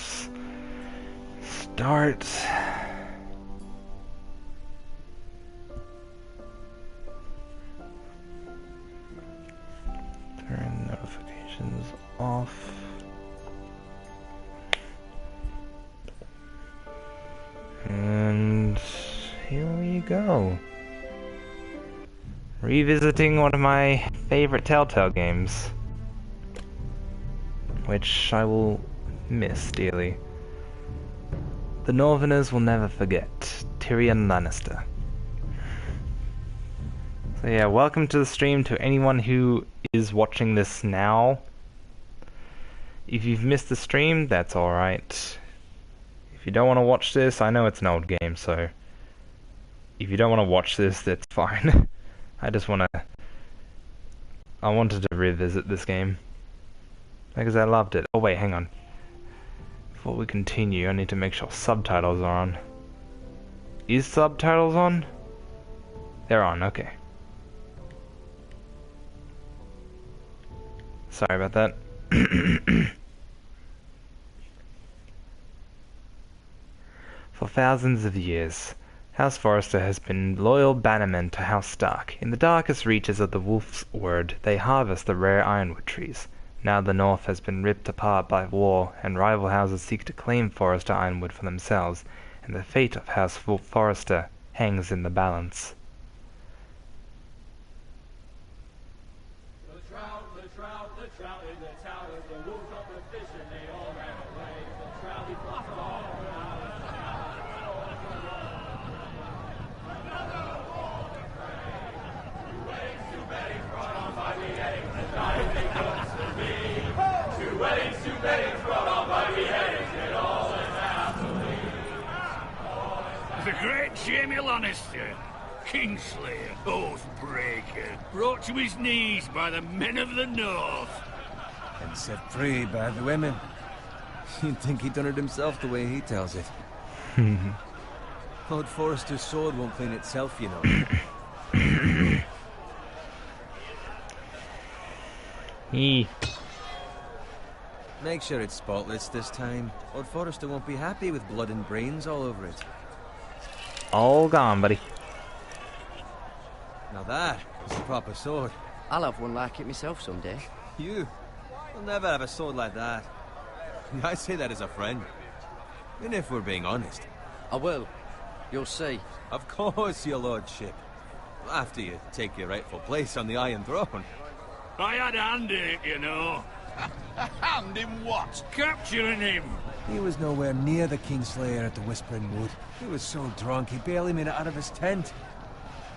just start. Turn notifications off. And here we go. Revisiting one of my favorite Telltale games, which I will miss dearly. The Northerners will never forget Tyrion Lannister. So yeah, welcome to the stream to anyone who is watching this now. If you've missed the stream, that's alright. If you don't want to watch this, I know it's an old game, so if you don't want to watch this, that's fine. I wanted to revisit this game because I loved it. Oh wait, hang on. Before we continue, I need to make sure subtitles are on. Is subtitles on? They're on, okay. Sorry about that. For thousands of years, House Forrester has been loyal bannermen to House Stark. In the darkest reaches of the Wolf's Word, they harvest the rare ironwood trees. Now the North has been ripped apart by war, and rival houses seek to claim Forrester ironwood for themselves, and the fate of House Forrester hangs in the balance. The great Jaime Lannister, Kingslayer, Oathbreaker, brought to his knees by the men of the North. And set free by the women. You'd think he'd done it himself the way he tells it. Lord Forrester's sword won't clean itself, you know. Make sure it's spotless this time. Lord Forrester won't be happy with blood and brains all over it. All gone, buddy. Now that is a proper sword. I'll have one like it myself someday. You? You'll never have a sword like that. I say that as a friend. And if we're being honest. I will. You'll see. Of course, your lordship. After you take your rightful place on the Iron Throne. I had a hand in it, you know. A hand in what? Capturing him. He was nowhere near the Kingslayer at the Whispering Wood. He was so drunk he barely made it out of his tent.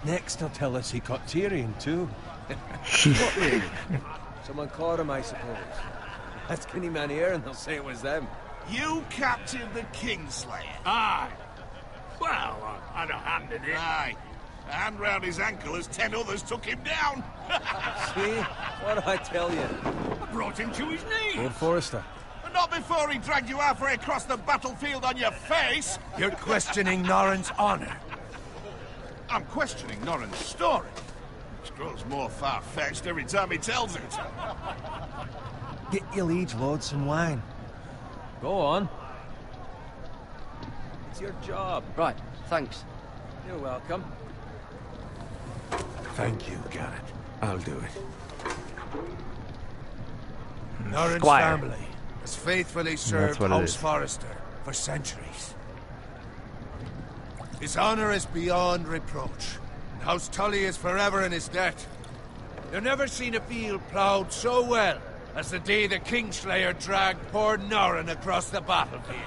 Next he'll tell us he caught Tyrion too. What really? Someone caught him, I suppose. Ask any man here and they'll say it was them. You captured the Kingslayer? Aye. Well, I had a hand in it. Aye. A hand round his ankle as 10 others took him down. See? What did I tell you? I brought him to his knees. Lord Forrester. But not before he dragged you halfway across the battlefield on your face. You're questioning Norrin's honor. I'm questioning Norrin's story, which grows more far-fetched every time he tells it. Get your liege lord some wine. Go on. It's your job. Right, thanks. You're welcome. Thank you, Garrett. I'll do it. Norrin's Squire. family has faithfully served what it House is. Forrester for centuries. His honor is beyond reproach, and House Tully is forever in his debt. You've never seen a field ploughed so well as the day the Kingslayer dragged poor Norrin across the battlefield.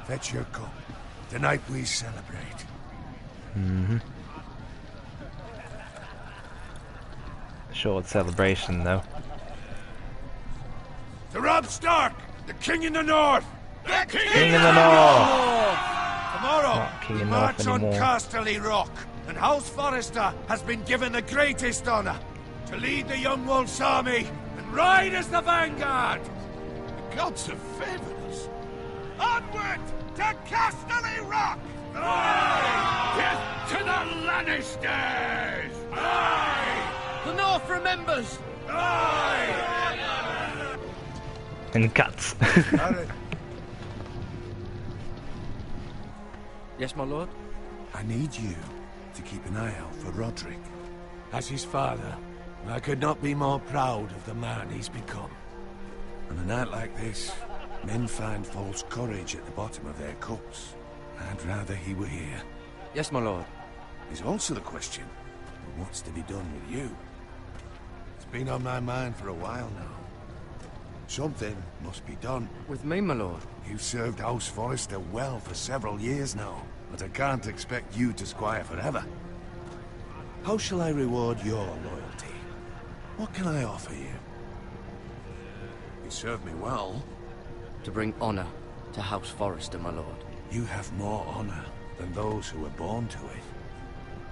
Fetch your cup. Tonight we celebrate. Short celebration, though. To Robb Stark, the King in the North! The King in the North! Tomorrow, Not King we in the North march on anymore. Casterly Rock, and House Forrester has been given the greatest honor to lead the Young Wolf's army and ride as the vanguard! The gods have favored us. Onward to Casterly Rock! Death to the Lannisters! Aye! The North remembers! And cuts. Garrett, Yes, my lord? I need you to keep an eye out for Roderick. As his father, I could not be more proud of the man he's become. On a night like this, men find false courage at the bottom of their cups. I'd rather he were here. Yes, my lord. There's also the question of what's to be done with you. It's been on my mind for a while now. Something must be done. With me, my lord? You've served House Forrester well for several years now, but I can't expect you to squire forever. How shall I reward your loyalty? What can I offer you? You served me well. To bring honor to House Forrester, my lord. You have more honor than those who were born to it.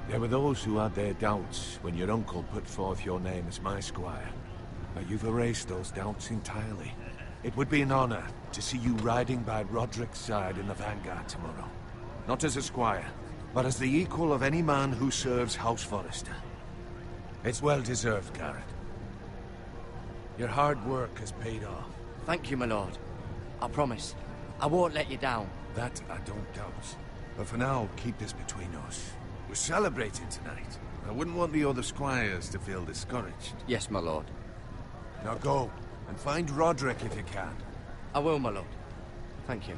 There were those who had their doubts when your uncle put forth your name as my squire. But you've erased those doubts entirely. It would be an honor to see you riding by Roderick's side in the vanguard tomorrow. Not as a squire, but as the equal of any man who serves House Forrester. It's well deserved, Garrett. Your hard work has paid off. Thank you, my lord. I promise. I won't let you down. That I don't doubt. But for now, keep this between us. We're celebrating tonight. I wouldn't want the other squires to feel discouraged. Yes, my lord. Now go, and find Roderick if you can. I will, my lord. Thank you.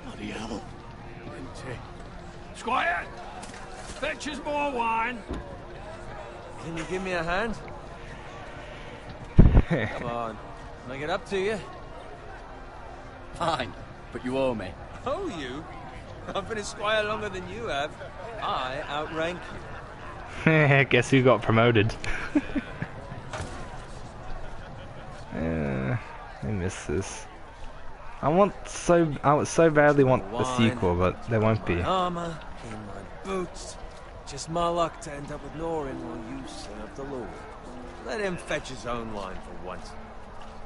Bloody hell. Empty. Squire! Fetch us more wine. Can you give me a hand? Come on. Can I get up to you? Fine, but you owe me. Oh, you? I've been a squire longer than you have. I outrank you. Guess who got promoted? I miss this. I so badly want the sequel, but there won't be. My armor, in my boots. Just my luck to end up with Norin while you serve the Lord. Let him fetch his own wine for once.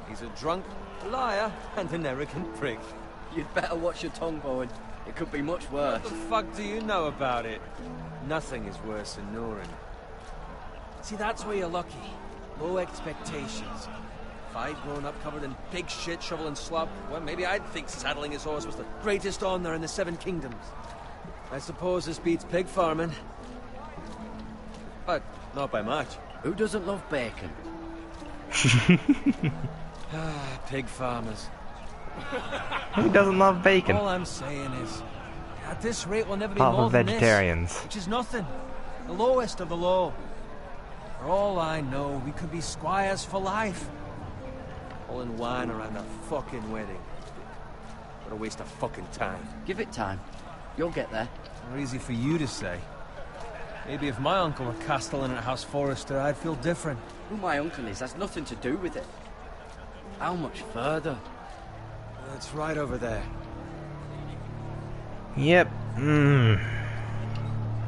He's a drunk, a liar, and an arrogant prick. You'd better watch your tongue, Bowen. It could be much worse. What the fuck do you know about it? Nothing is worse than Norin. See, that's where you're lucky. Low expectations. If I'd grown up covered in pig shit, shovel and slop, well, maybe I'd think saddling his horse was the greatest honor in the Seven Kingdoms. I suppose this beats pig farming. But not by much. Who doesn't love bacon? Pig farmers. Who doesn't love bacon? All I'm saying is, at this rate we'll never be Apart more from than vegetarians. this, which is nothing. The lowest of the low. For all I know, we could be squires for life. All in wine around a fucking wedding. What a waste of fucking time. Give it time. You'll get there. More easy for you to say. Maybe if my uncle were castellan at House Forrester, I'd feel different. Who my uncle is has nothing to do with it. How much further? It's right over there. Yep. The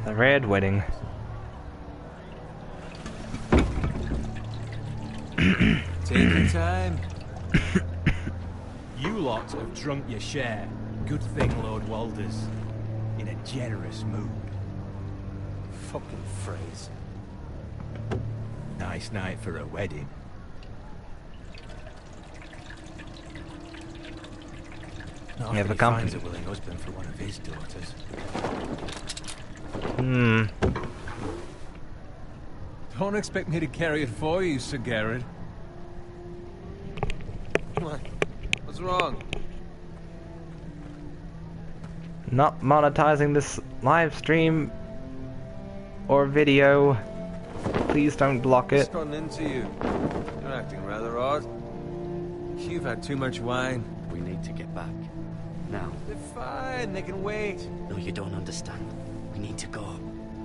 red wedding. Take your time. You lot have drunk your share. Good thing Lord Walder's in a generous mood. Fucking phrase. Nice night for a wedding. Not Yeah, often the he company. finds a willing husband for one of his daughters. Don't expect me to carry it for you, Sir Garrett. What? What's wrong? Not monetizing this live stream or video. Please don't block it. What's gotten into you? You're acting rather odd. You've had too much wine. We need to get back. Now. They're fine, they can wait. No, you don't understand. We need to go.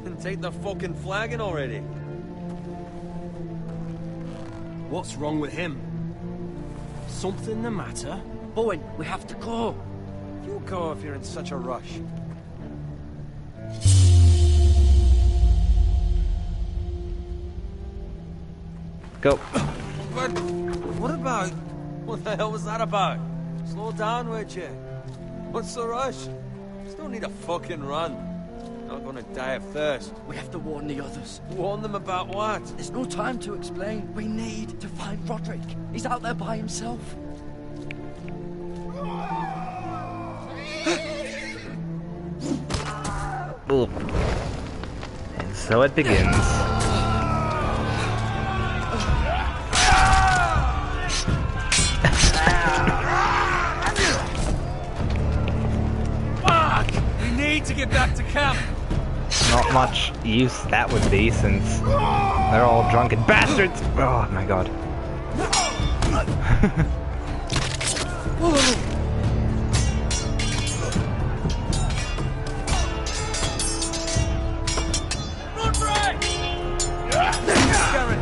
And take the fucking flagon already. What's wrong with him? Something the matter? Bowen, we have to go. You go if you're in such a rush. Go. But what about? What the hell was that about? Slow down, would you? What's the rush? Just don't need a fucking run. Not gonna die of thirst. We have to warn the others. Warn them about what? There's no time to explain. We need to find Roderick. He's out there by himself. Boop. And so it begins. Fuck! We need to get back to camp. Not much use that would be, since they're all drunken bastards. Oh my god. Garen,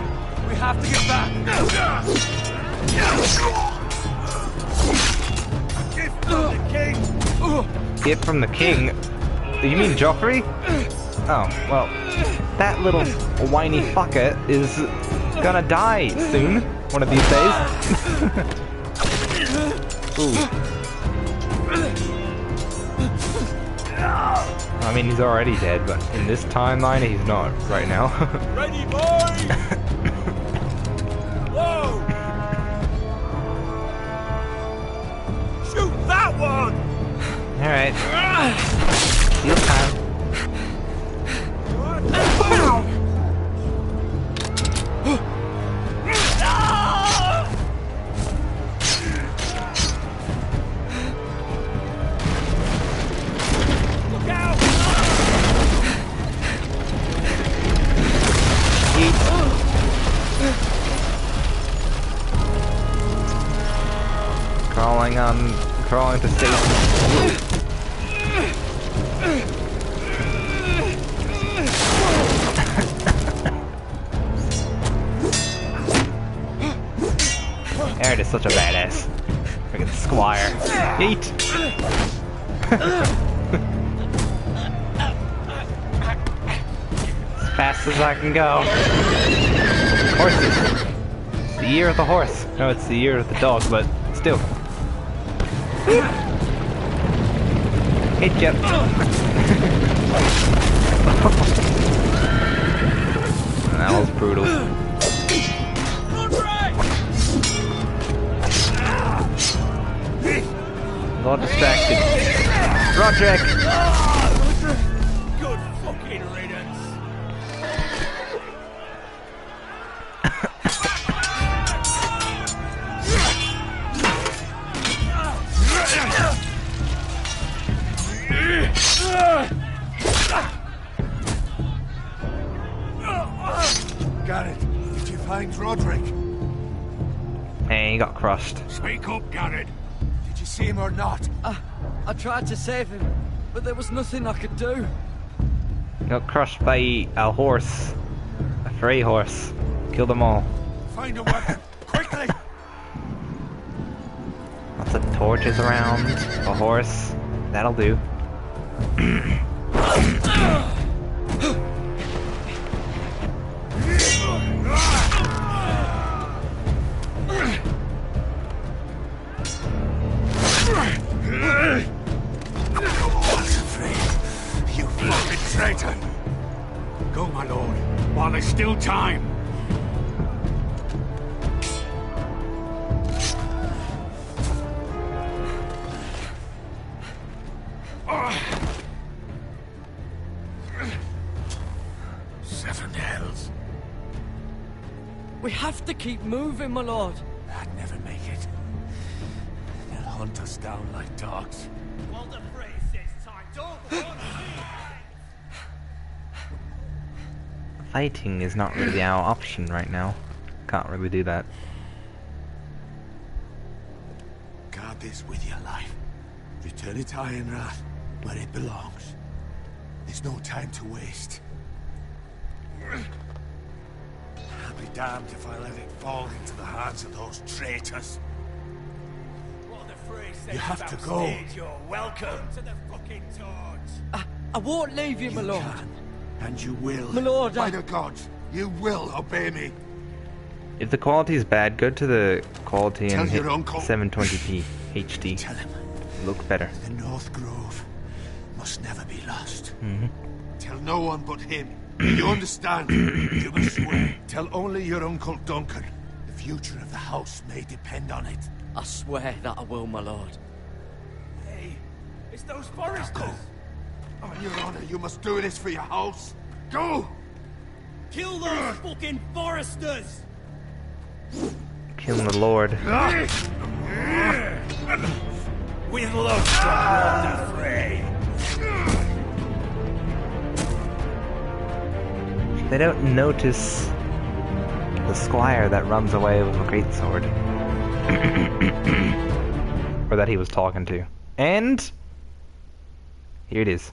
we have to get back. Gift from the king. Gift from the king? You mean Joffrey? Oh, well, that little whiny fucker is gonna die soon, one of these days. Ooh. I mean, he's already dead, but in this timeline, he's not right now. Ready, boys! Whoa! Shoot that one! Alright. Steal time. Look out! Crawling to safety. Aaron is such a badass. Freaking squire. Yeet! As fast as I can go. Horses. It's the year of the horse. No, it's the year of the dog, but still. Hit ya. That was brutal. Not distracted. Roderick! Good fucking riddance. Garrett, did you find Roderick? Hey, he got crushed. Speak up, Garrett. Did you see him or not? I tried to save him, but there was nothing I could do. He got crushed by a horse. A fray horse. Killed them all. Find a weapon, quickly! Lots of torches around. A horse. That'll do. You fucking traitor! Go, my lord, while there's still time. Seven hells. We have to keep moving, my lord. I'd never make it. They'll hunt us down like dogs. Well, the phrase says time. Don't run. Fighting is not really our option right now. Can't really do that. Guard this with your life. Return it to Ironrath, where it belongs. There's no time to waste. I'll be damned if I let it fall into the hands of those traitors. Well, the phrase says You have to about go. stage, you're welcome to the fucking torch. I won't leave you, my You lord. can, and you will. My lord, By the gods, you will obey me. If the quality is bad, go to the quality Tell and hit your uncle. 720p HD. Tell him Look better. the North Grove must never be lost. Tell no one but him. You understand? You must swear. Tell only your Uncle Duncan. The future of the house may depend on it. I swear that I will, my lord. Hey, it's those foresters! On your honor, you must do this for your house. Go! Kill those fucking foresters! Kill the Lord. With love, strong fray. They don't notice the squire that runs away with a greatsword. Or that he was talking to. And here it is.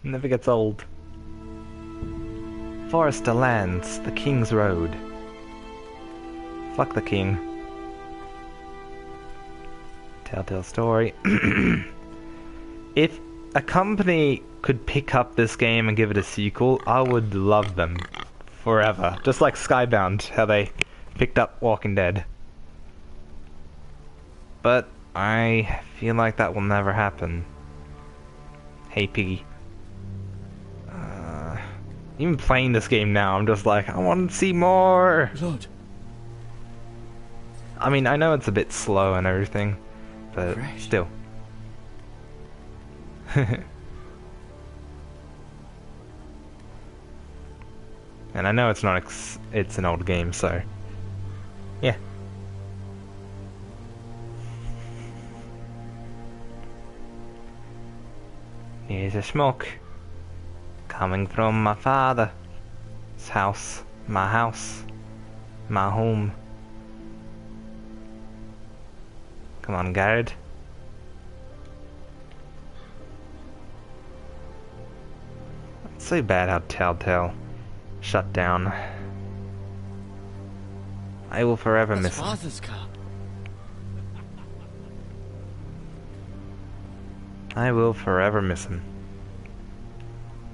Never gets old. Forrester lands, the King's Road. Fuck the king. Telltale story. If a company could pick up this game and give it a sequel, I would love them forever. Just like Skybound, how they picked up Walking Dead. But I feel like that will never happen. Hey Piggy. Even playing this game now, I'm just like, I want to see more! Lord. I mean, I know it's a bit slow and everything, but Fresh. still. And I know it's not it's an old game, so yeah. Here's a smoke coming from my father's house, my home. Come on, guard. It's so bad how Telltale shut down. I will forever That's miss him. father's car. I will forever miss him.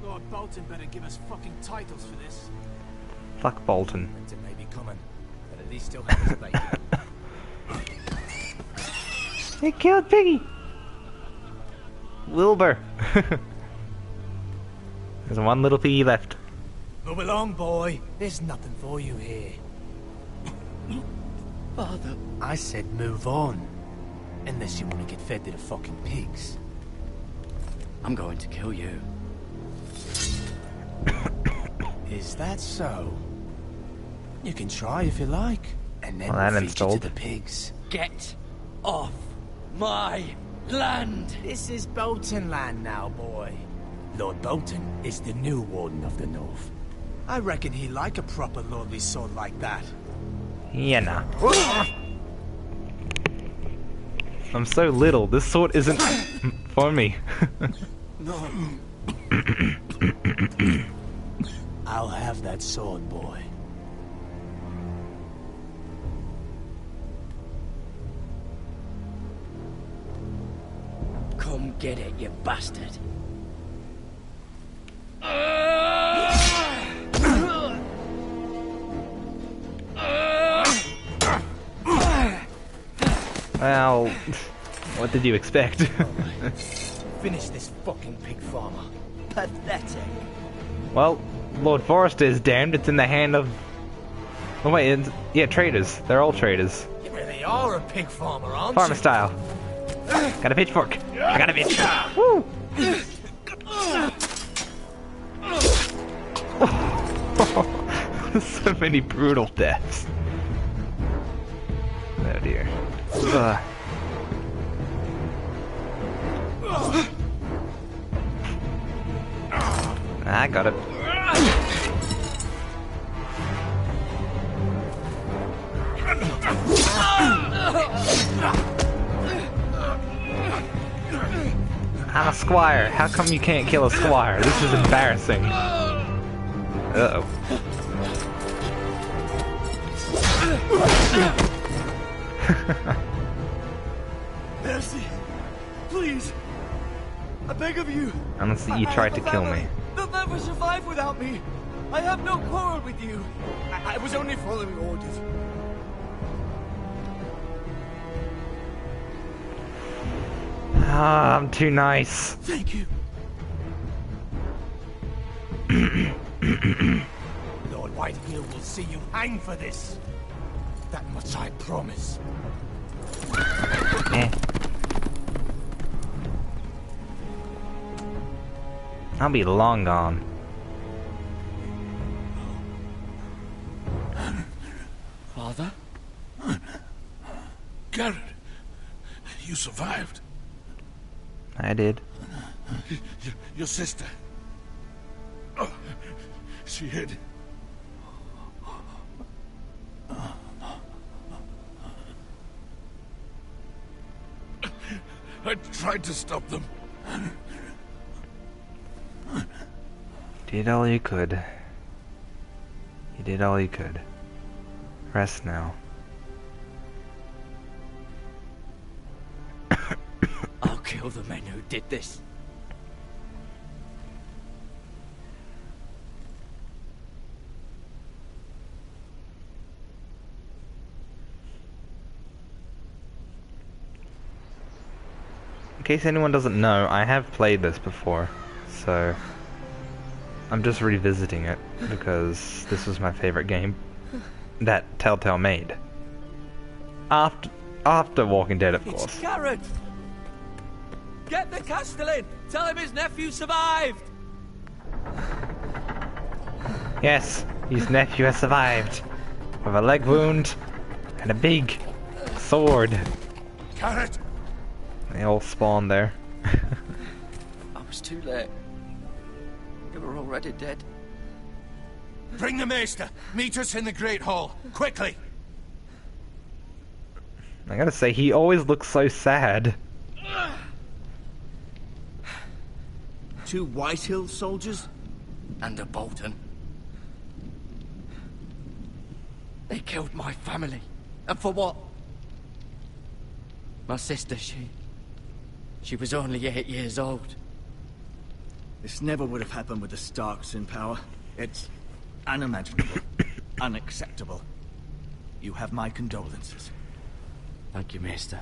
Lord Bolton better give us fucking titles for this. Fuck Bolton. Winter may be coming, but at least still have his bacon. They killed Piggy! Wilbur! There's one little piggy left. Move along, boy. There's nothing for you here. Father. I said move on. Unless you want to get fed to the fucking pigs. I'm going to kill you. Is that so? You can try if you like. And then Well, that we'll feed you installed. to the pigs. Get off my land! This is Bolton land now, boy. Lord Bolton is the new Warden of the North. I reckon he like a proper lordly sword like that. Yeah, nah. I'm so little, this sword isn't for me. No. I'll have that sword, boy. Come get it, you bastard. Well, what did you expect? Finish this fucking pig farmer. Pathetic. Well, Lord Forrester is damned, it's in the hand of Oh wait, yeah, traders. They're all traders. You really are a pig farmer, aren't Farmer you? style. Got a pitchfork. I got a bitch. Woo! So many brutal deaths. Oh dear. I got it. I'm a squire. How come you can't kill a squire? This is embarrassing. Uh-oh. Mercy. Please. I beg of you. Honestly, you tried to kill me. They'll never survive without me. I have no quarrel with you. I was only following orders. Ah, I'm too nice. Thank you. Lord Whitehill will see you hang for this. That much I promise. Eh. I'll be long gone. Father? Garrett, you survived. I did. Your sister. Oh, she hid. I tried to stop them. Did all you could. You did all you could. Rest now. I'll kill the men who did this. In case anyone doesn't know, I have played this before, so I'm just revisiting it because this was my favorite game that Telltale made. After Walking Dead, of course. It's Garrett. Get the Castellan. Tell him his nephew survived. Yes, his nephew has survived with a leg wound and a big sword. Garrett! They all spawned there. I was too late. You were already dead. Bring the maester. Meet us in the Great Hall. Quickly. I gotta say, he always looks so sad. 2 Whitehill soldiers? And a Bolton. They killed my family. And for what? My sister, she was only 8 years old. This never would have happened with the Starks in power. It's unimaginable. Unacceptable. You have my condolences. Thank you, Maester.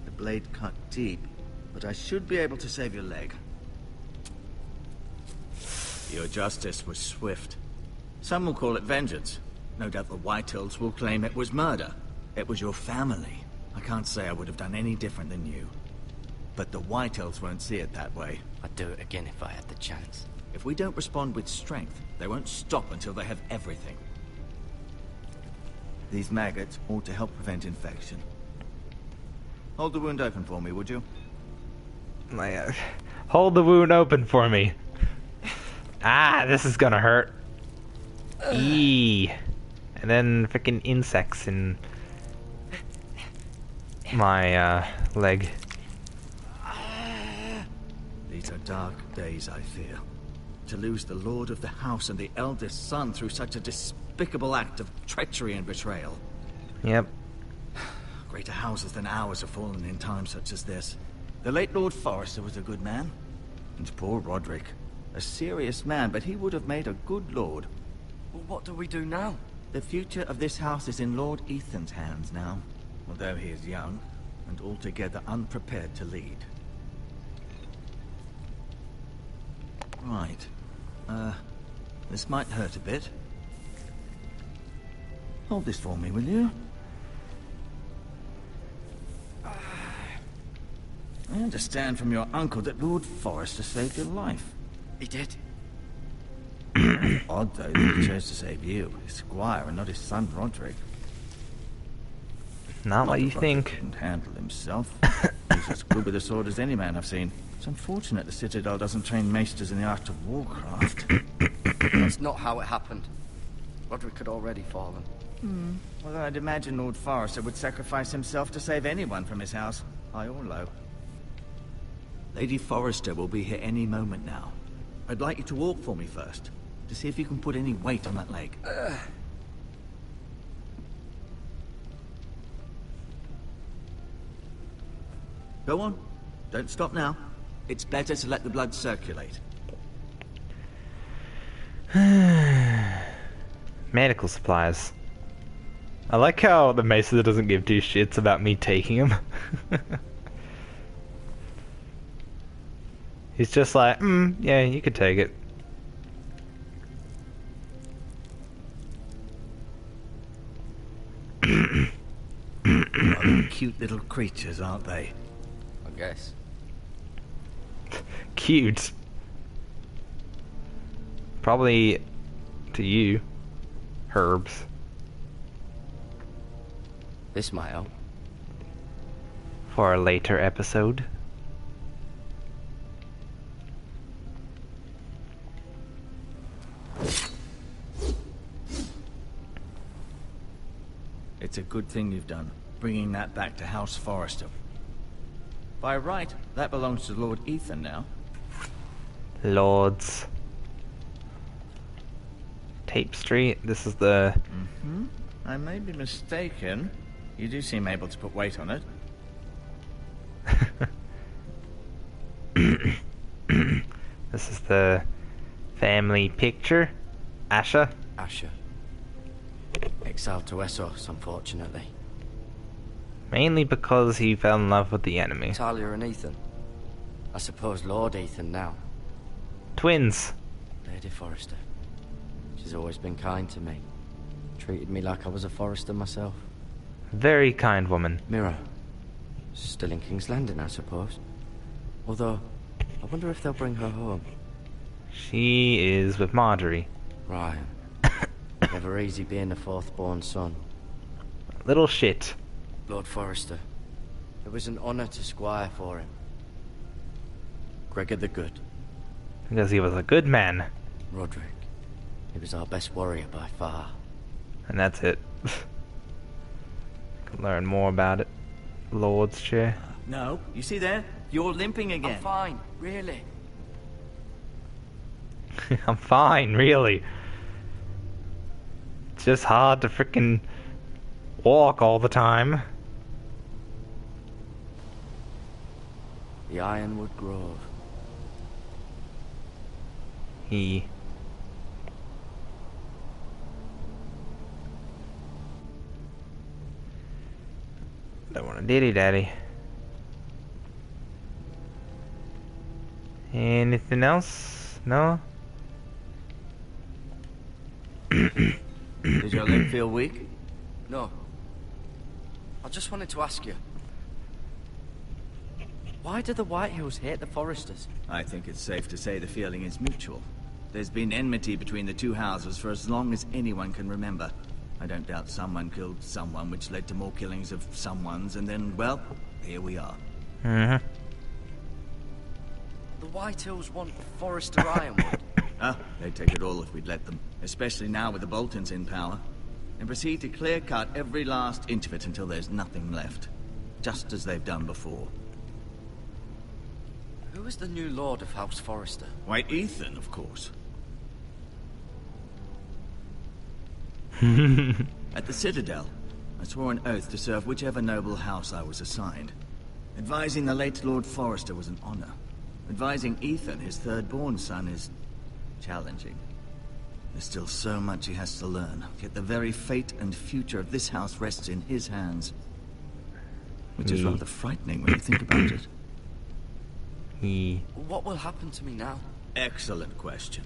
The blade cut deep, but I should be able to save your leg. Your justice was swift. Some will call it vengeance. No doubt the Whitehills will claim it was murder. It was your family. I can't say I would have done any different than you. But the Whitehills won't see it that way. I'd do it again if I had the chance. If we don't respond with strength, they won't stop until they have everything. These maggots ought to help prevent infection. Hold the wound open for me, would you? Hold the wound open for me. Ah, this is gonna hurt. Eee. And then freaking insects in my leg. These are dark days, I fear. To lose the lord of the house and the eldest son through such a despicable act of treachery and betrayal. Yep. Greater houses than ours have fallen in times such as this. The late Lord Forrester was a good man. And poor Roderick. A serious man, but he would have made a good lord. Well, what do we do now? The future of this house is in Lord Ethan's hands now. Although he is young, and altogether unprepared to lead. Right. This might hurt a bit. Hold this for me, will you? I understand from your uncle that Lord Forrester saved your life. He did. Odd, though, that he chose to save you, his squire, and not his son, Roderick. Not what you Roderick think. couldn't handle himself. He's as good with a sword as any man I've seen. It's unfortunate the Citadel doesn't train maesters in the art of warcraft. That's not how it happened. Roderick had already fallen. Well, I'd imagine Lord Forrester would sacrifice himself to save anyone from his house, high or low. Lady Forrester will be here any moment now. I'd like you to walk for me first, to see if you can put any weight on that leg. Go on. Don't stop now. It's better to let the blood circulate. Medical supplies. I like how the Maester doesn't give two shits about me taking them. He's just like, yeah, you could take it. Cute little creatures, aren't they? I guess. Cute. Probably to you, herbs. This might help. For a later episode. It's a good thing you've done, bringing that back to House Forrester. By right, that belongs to Lord Ethan now. Lords. Tape Street. This is the... I may be mistaken. You do seem able to put weight on it. This is the family picture. Asha. Asher. Exiled to Essos, unfortunately. Mainly because he fell in love with the enemy. Talia and Ethan. I suppose Lord Ethan now. Twins. Lady Forrester. She's always been kind to me. Treated me like I was a Forrester myself. Very kind woman. Mira. Still in King's Landing, I suppose. Although, I wonder if they'll bring her home. She is with Marjorie. Ryan. Never easy being the fourth-born son. Little shit. Lord Forrester. It was an honor to squire for him. Gregor the Good. Because he was a good man. Roderick. He was our best warrior by far. And that's it. Can learn more about it. Lord's chair. No, you see there? You're limping again. I'm fine, really. I'm fine, really. It's just hard to frickin' walk all the time. The Ironwood Grove. He... Don't want a diddy daddy. Anything else? No? Does your leg feel weak? No. I just wanted to ask you. Why do the Whitehills hate the Forresters? I think it's safe to say the feeling is mutual. There's been enmity between the two houses for as long as anyone can remember. I don't doubt someone killed someone, which led to more killings of someones, and then, well, here we are. Mm-hmm. The Whitehills want Forrester Ironwood. They'd take it all if we'd let them. Especially now with the Boltons in power. And proceed to clear-cut every last inch of it until there's nothing left. Just as they've done before. Who is the new Lord of House Forrester? Why, Ethan, of course. At the Citadel, I swore an oath to serve whichever noble house I was assigned. Advising the late Lord Forrester was an honor. Advising Ethan, his third-born son, is challenging. There's still so much he has to learn, yet the very fate and future of this house rests in his hands. Which is rather frightening when you think about it. He... What will happen to me now? Excellent question.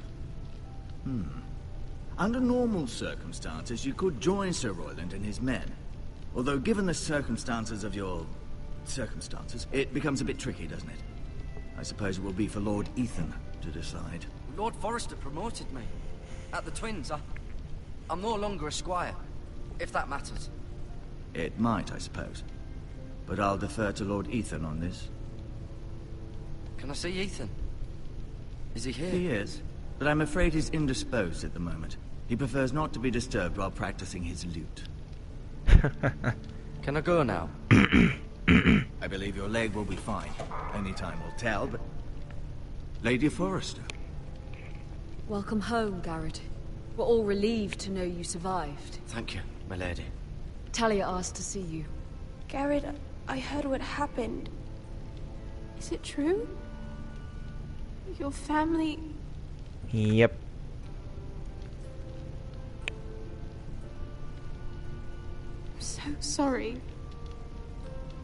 Under normal circumstances, you could join Sir Royland and his men. Although, given the circumstances of your... circumstances, it becomes a bit tricky, doesn't it? I suppose it will be for Lord Ethan to decide. Lord Forrester promoted me. At the Twins, I'm no longer a squire, if that matters. It might, I suppose. But I'll defer to Lord Ethan on this. Can I see Ethan? Is he here? He is, but I'm afraid he's indisposed at the moment. He prefers not to be disturbed while practicing his lute. Can I go now? I believe your leg will be fine. Only time will tell, but... Lady Forrester. Welcome home, Garrett. We're all relieved to know you survived. Thank you, my lady. Talia asked to see you. Garrett, I heard what happened. Is it true? Your family... Yep. I'm so sorry.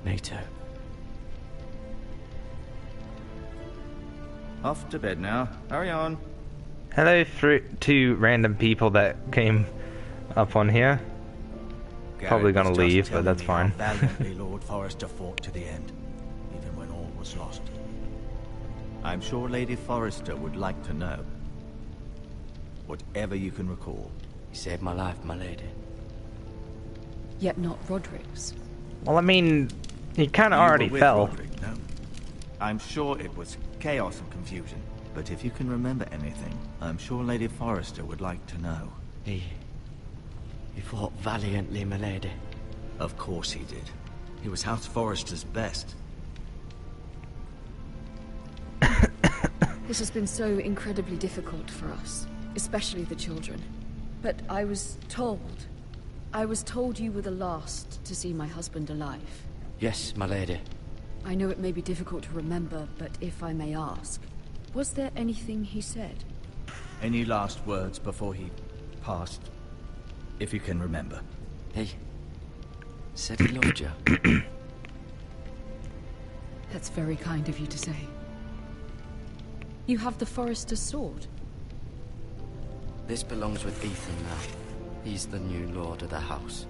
Me too. Off to bed now. Hurry on. Hello, two random people that came up on here. Probably gonna leave, but that's fine. Valiantly Lord Forrester fought to the end, even when all was lost. I'm sure Lady Forrester would like to know. Whatever you can recall. You saved my life, my lady. Yet not Roderick's. Well, I mean, he kind of You already were with fell. Roderick, no? I'm sure it was chaos and confusion. But if you can remember anything, I'm sure Lady Forrester would like to know. He fought valiantly, my lady. Of course he did. He was House Forrester's best. This has been so incredibly difficult for us, especially the children. But I was told you were the last to see my husband alive. Yes, my lady. I know it may be difficult to remember, but if I may ask, was there anything he said? Any last words before he passed? If you can remember. He said he loved you. That's very kind of you to say. You have the Forrester's sword. This belongs with Ethan now. He's the new lord of the house.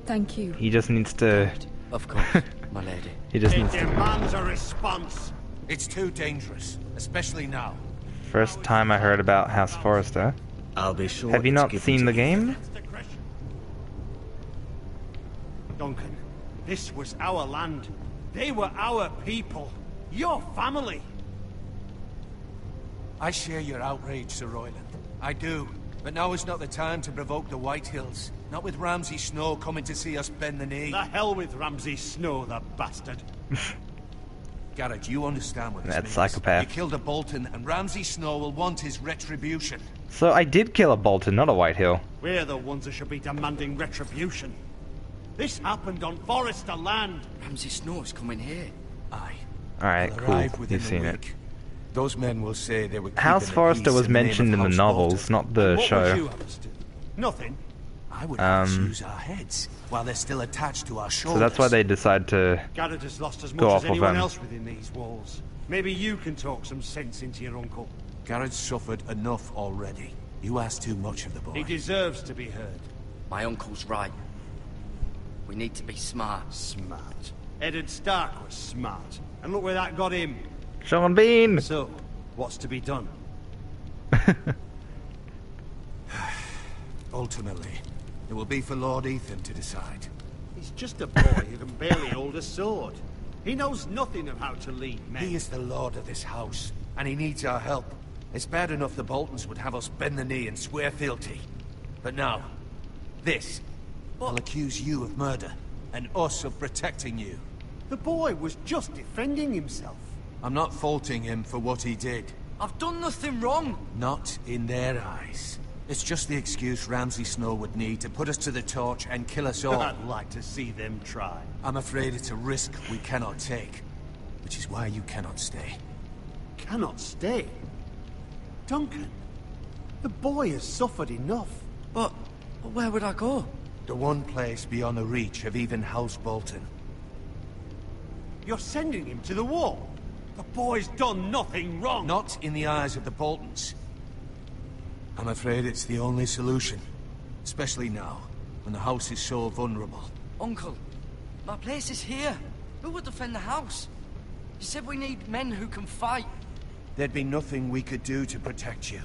Thank you. He just needs to... Of course, my lady. He just It needs to... demands a response. It's too dangerous, especially now. First time I heard about House Forrester. I'll be sure. Have you it's not given seen to the Ethan. game? Duncan, this was our land. They were our people. Your family. I share your outrage, Sir Royland. I do. But now is not the time to provoke the Whitehills. Not with Ramsay Snow coming to see us bend the knee. The hell with Ramsay Snow, the bastard. Garrett, you understand what this That means. psychopath. You killed a Bolton, and Ramsay Snow will want his retribution. So I did kill a Bolton, not a Whitehill. We're the ones who should be demanding retribution. This happened on Forrester land. Ramsay Snow's coming here. Aye. Alright, They'll cool. arrive within You've a seen it. week. Those men will say they were House keeping the Forrester peace was in the name mentioned of in the House novels, Bolton. not the What show. would you have us do? Nothing. I would have us use our heads while they're still attached to our shoulders. So that's why they decide to... Garrett has lost as Go much off as of anyone them. else within these walls. Maybe you can talk some sense into your uncle. Garrett's suffered enough already. You ask too much of the boy. He deserves to be heard. My uncle's right. We need to be smart. Smart. Eddard Stark was smart. And look where that got him. Sean Bean! So, what's to be done? Ultimately, it will be for Lord Ethan to decide. He's just a boy who can barely hold a sword. He knows nothing of how to lead men. He is the lord of this house, and he needs our help. It's bad enough the Boltons would have us bend the knee and swear fealty. But now, this. I'll accuse you of murder, and us of protecting you. The boy was just defending himself. I'm not faulting him for what he did. I've done nothing wrong. Not in their eyes. It's just the excuse Ramsay Snow would need to put us to the torch and kill us all. I'd like to see them try. I'm afraid it's a risk we cannot take, which is why you cannot stay. Cannot stay. Duncan, the boy has suffered enough. But where would I go? The one place beyond the reach of even House Bolton. You're sending him to the wall. The boy's done nothing wrong. Not in the eyes of the Boltons. I'm afraid it's the only solution. Especially now, when the house is so vulnerable. Uncle, my place is here. Who would defend the house? You said we need men who can fight. There'd be nothing we could do to protect you.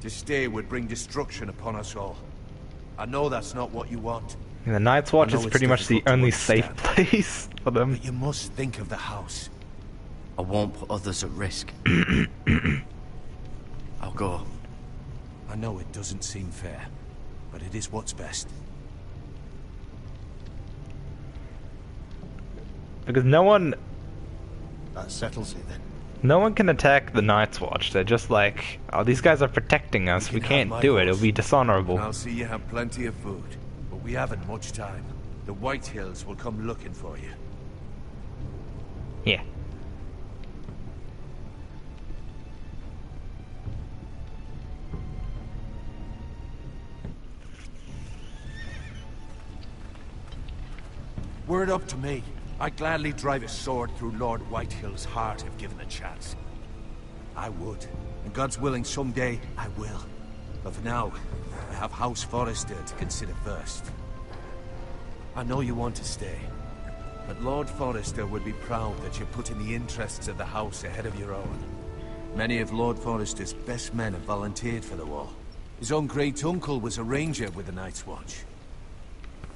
To stay would bring destruction upon us all. I know that's not what you want. And the Night's Watch I know is it's pretty much the difficult to only safe understand. place for them. But you must think of the house. I won't put others at risk. I'll go. I know it doesn't seem fair, but it is what's best. Because no one That settles it then. can attack the Night's Watch. They're just like, oh, these guys are protecting us. We can have can't my do it. horse. It'll be dishonorable. And I'll see you have plenty of food. But we haven't much time. The White Hills will come looking for you. Yeah. Word up to me. I'd gladly drive a sword through Lord Whitehill's heart if given a chance. I would. And God's willing, someday I will. But for now, I have House Forrester to consider first. I know you want to stay. But Lord Forrester would be proud that you're putting the interests of the house ahead of your own. Many of Lord Forrester's best men have volunteered for the war. His own great-uncle was a ranger with the Night's Watch.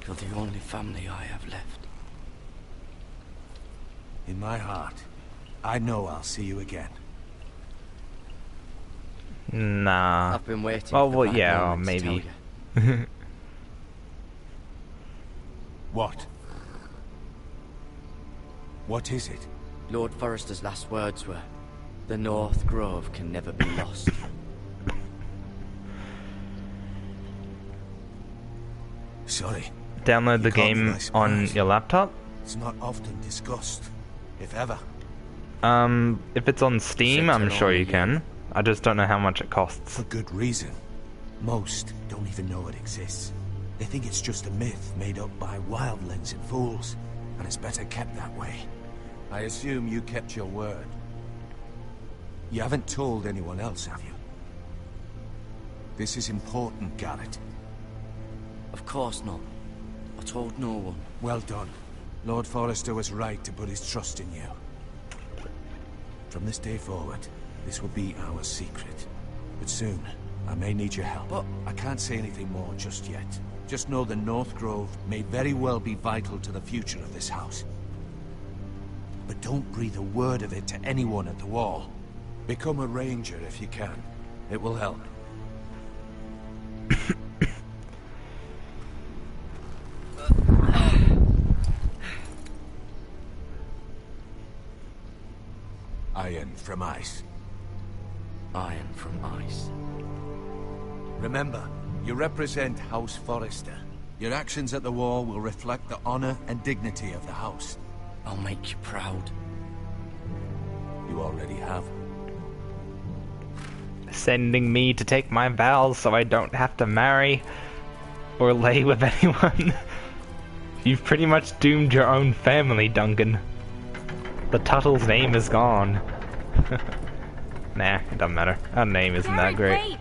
You're the only family I have left. In my heart, I know I'll see you again. Nah. I've been waiting Oh, for the well, right yeah, moment to maybe. tell you. What? What is it? Lord Forrester's last words were, "The North Grove can never be lost." Sorry. Download the You caught me game by on surprise. your laptop. It's not often discussed, if ever. If it's on Steam, I'm Telltale sure you only can. I just don't know how much it costs. For good reason. Most don't even know it exists. They think it's just a myth made up by wildlings and fools, and it's better kept that way. I assume you kept your word. You haven't told anyone else, have you? This is important, Garrett. Of course not. I told no one. Well done. Lord Forrester was right to put his trust in you. From this day forward, this will be our secret. But soon, I may need your help. But I can't say anything more just yet. Just know the North Grove may very well be vital to the future of this house. But don't breathe a word of it to anyone at the wall. Become a ranger if you can. It will help. Iron from ice. Iron from ice. Remember, you represent House Forrester. Your actions at the war will reflect the honor and dignity of the house. I'll make you proud. You already have. Sending me to take my vows so I don't have to marry or lay with anyone. You've pretty much doomed your own family, Duncan. The Tuttle's name is gone. Nah, it doesn't matter. Our name isn't that great. Wait!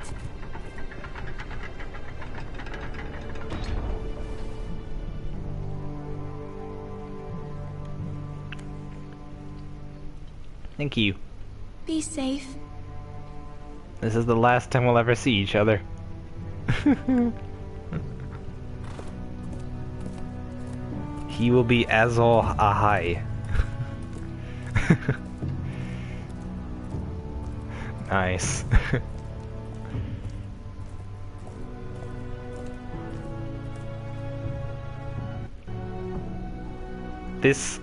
Thank you. Be safe. This is the last time we'll ever see each other. He will be Azor Ahai. Nice. This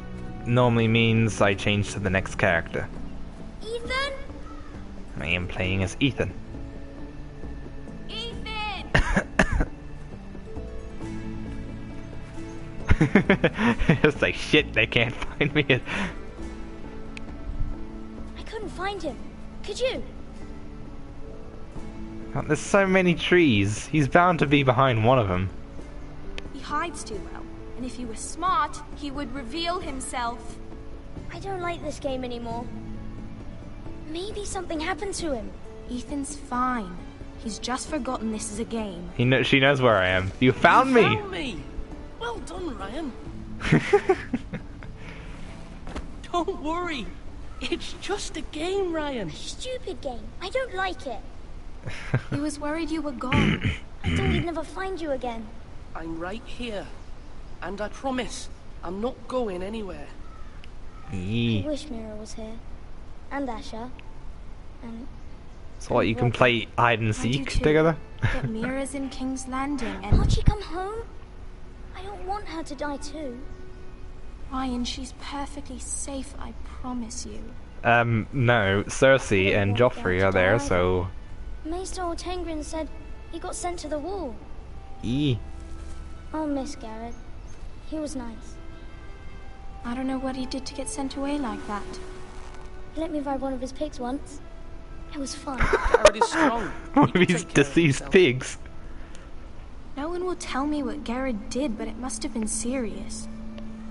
normally means I change to the next character. Ethan? I am playing as Ethan. Ethan! It's like, shit, they can't find me. I couldn't find him. Could you? Oh, there's so many trees. He's bound to be behind one of them. He hides too well, and if he was smart, he would reveal himself. I don't like this game anymore. Maybe something happened to him. Ethan's fine. He's just forgotten this is a game. She knows where I am. You found me! Found me! Well done, Ryan. Don't worry. It's just a game, Ryan. Stupid game. I don't like it. He was worried you were gone. I thought we'd never find you again. I'm right here. And I promise, I'm not going anywhere. I wish Mira was here. And Asher. And... So what, you can play hide and seek together? But Mira's in King's Landing and... Can't she come home? I don't want her to die too. Ryan, she's perfectly safe, I promise you. No. Cersei and Joffrey are there, so... Maester Ortengrin said he got sent to the wall. I'll miss Garrett. He was nice. I don't know what he did to get sent away like that. He let me ride one of his pigs once. It was fun. Garrett is strong. One of these deceased pigs. No one will tell me what Garrett did, but it must have been serious.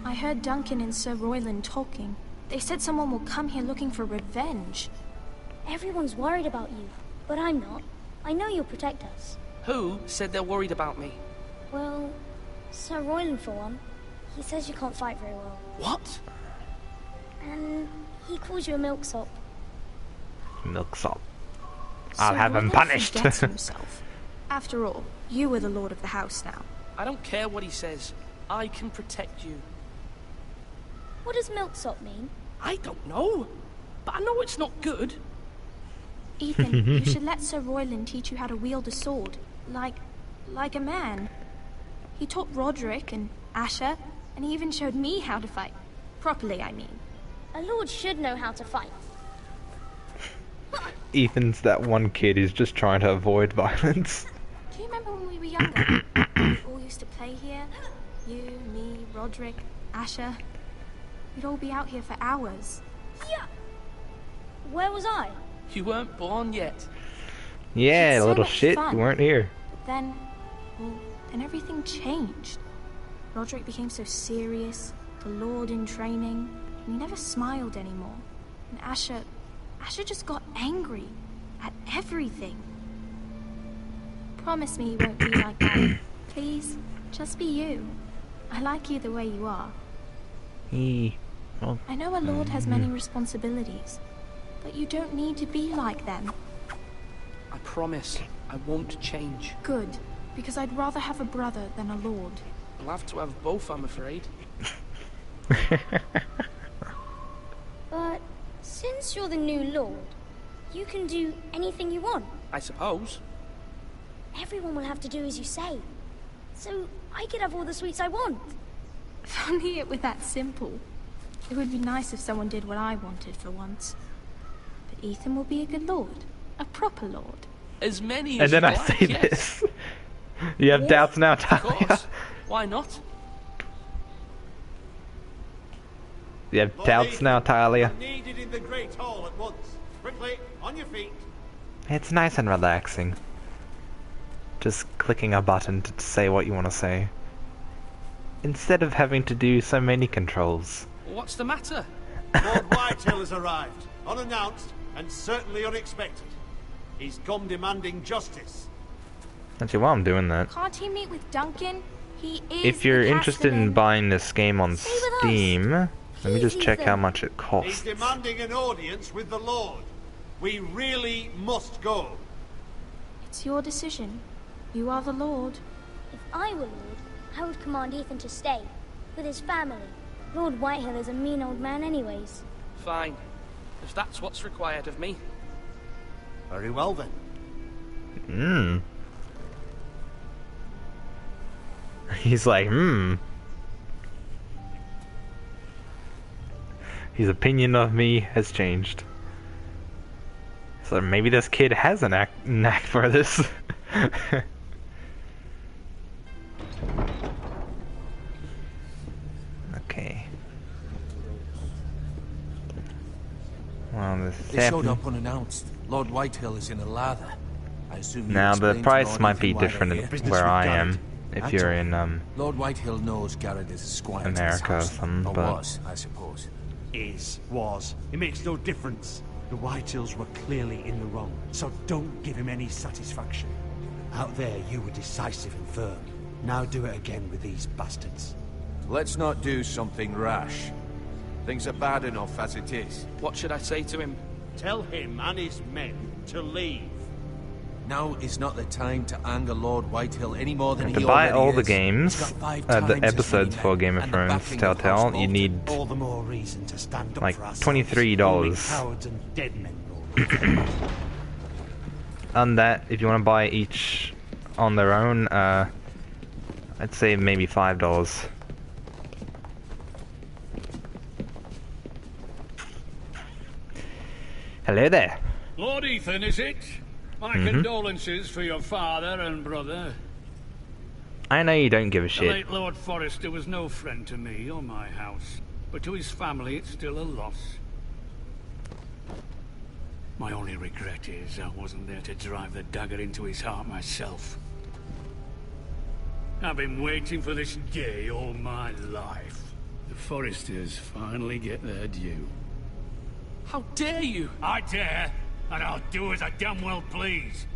I heard Duncan and Sir Royland talking. They said someone will come here looking for revenge. Everyone's worried about you, but I'm not. I know you'll protect us. Who said they're worried about me? Well, Sir Royland for one. He says you can't fight very well. What? And he calls you a milksop. Milksop. I'll Sir have him Royland punished. forgets himself. After all, you are the lord of the house now. I don't care what he says. I can protect you. What does milksop mean? I don't know. But I know it's not good. Ethan, you should let Sir Royland teach you how to wield a sword. Like a man. He taught Roderick and Asher, and he even showed me how to fight. Properly, I mean. A lord should know how to fight. Ethan's that one kid who's just trying to avoid violence. Do you remember when we were younger? We all used to play here. You, me, Roderick, Asher. We'd all be out here for hours. Yeah. Where was I? You weren't born yet. Yeah, So little much shit, fun. you weren't here. But then everything changed. Roderick became so serious, the Lord in training, and he never smiled anymore. And Asher just got angry at everything. Promise me you won't be like that. Please, just be you. I like you the way you are. Well, I know a lord has many responsibilities, but you don't need to be like them. I promise I won't change. Good, because I'd rather have a brother than a lord. I'll have to have both, I'm afraid. But since you're the new lord, you can do anything you want. I suppose. Everyone will have to do as you say. So I could have all the sweets I want. If only it were that simple. It would be nice if someone did what I wanted for once. But Ethan will be a good lord. A proper lord. As many and as then you I like, say yes. this. You have doubts now, Of Talia. course. Why not? You have doubts now, Talia. Needed in the Great Hall at once. Quickly, on your feet. It's nice and relaxing. Just clicking a button to say what you want to say. Instead of having to do so many controls. What's the matter? Lord Whitehill has arrived, unannounced and certainly unexpected. He's come demanding justice. Actually, while I'm doing that, Can't he meet with Duncan? He is if you're the interested in Castellan. buying this game on Steam, let me just check how much it He's costs. demanding an audience with the Lord. We really must go. It's your decision. You are the lord. If I were lord, I would command Ethan to stay, with his family. Lord Whitehill is a mean old man anyways. Fine. If that's what's required of me. Very well then. He's like, His opinion of me has changed. So maybe this kid has a knack for this. Okay. Well, this is They showed happening. up unannounced. Lord Whitehill is in a lather. I assume you Now the explained to price Lord might be Ethan why they're different here. where I am. If you're in Lord Whitehill knows Garrett is a squire to this America or house, something, or but was, I suppose. Was. It makes no difference. The Whitehills were clearly in the wrong, so don't give him any satisfaction. Out there, you were decisive and firm. Now do it again with these bastards. Let's not do something rash. Things are bad enough as it is. What should I say to him? Tell him and his men to leave. Now is not the time to anger Lord Whitehill any more than And to he buy already all the is. games, He's got 5 the times as episodes many for men Game of and the Thrones, backing of Telltale, House you Bolton. need All the more reason to stand up like for ourselves. $23. Only cowards and dead men roll. on that. If you want to buy each on their own, I'd say maybe $5. Hello there. Lord Ethan, is it? My condolences for your father and brother. I know you don't give a The shit. late Lord Forrester was no friend to me or my house, but to his family it's still a loss. My only regret is I wasn't there to drive the dagger into his heart myself. I've been waiting for this day all my life. The Forresters finally get their due. How dare you? I dare, and I'll do as I damn well please.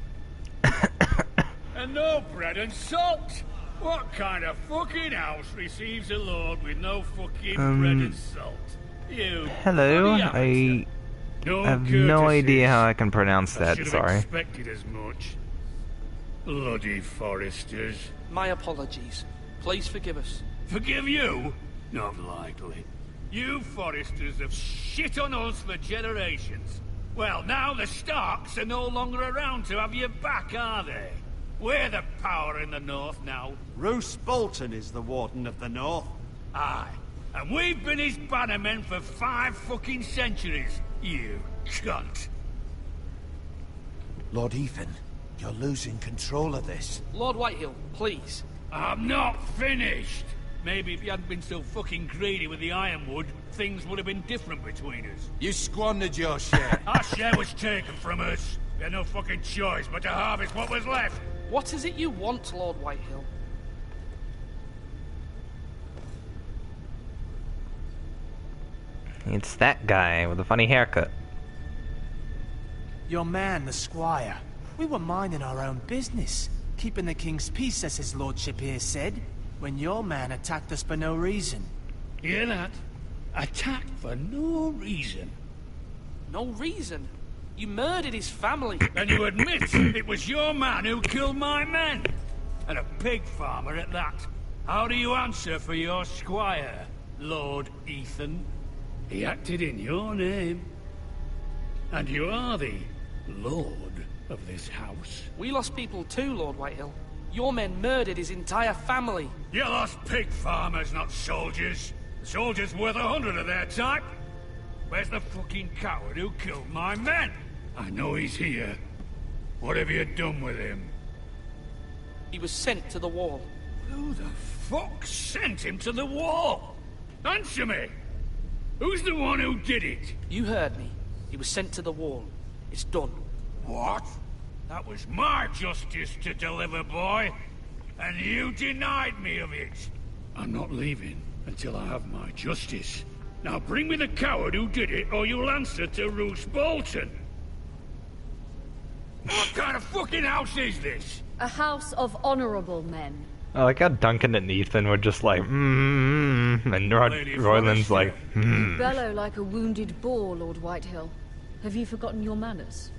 And no bread and salt! What kind of fucking house receives a lord with no fucking bread and salt? You Hello, bloody I amateur. No have no courtesies. idea how I can pronounce I that, should have sorry. expected as much. Bloody Forresters. My apologies. Please forgive us. Forgive you? Not likely. You Forresters have shit on us for generations. Well, now the Starks are no longer around to have your back, are they? We're the power in the north now. Roose Bolton is the Warden of the North. Aye. And we've been his bannermen for 5 fucking centuries. You cunt. Lord Ethan, you're losing control of this. Lord Whitehill, please. I'm not finished. Maybe if you hadn't been so fucking greedy with the ironwood, things would have been different between us. You squandered your share. Our share was taken from us. We had no fucking choice but to harvest what was left. What is it you want, Lord Whitehill? It's that guy with the funny haircut. Your man, the squire. We were minding our own business, keeping the king's peace, as his lordship here said, when your man attacked us for no reason. Hear that? Attacked for no reason. No reason? You murdered his family. And you admit it was your man who killed my men? And a pig farmer at that. How do you answer for your squire, Lord Ethan? He acted in your name. And you are the lord of this house. We lost people too, Lord Whitehill. Your men murdered his entire family. You lost pig farmers, not soldiers. The soldiers worth 100 of their type. Where's the fucking coward who killed my men? I know he's here. What have you done with him? He was sent to the wall. Who the fuck sent him to the wall? Answer me! Who's the one who did it? You heard me. He was sent to the wall. It's done. What? That was my justice to deliver, boy. And you denied me of it. I'm not leaving until I have my justice. Now bring me the coward who did it, or you'll answer to Roose Bolton. What kind of fucking house is this? A house of honorable men. I like how Duncan and Ethan were just like, and Lady Royland's Forrester. like, You bellow like a wounded boar, Lord Whitehill. Have you forgotten your manners?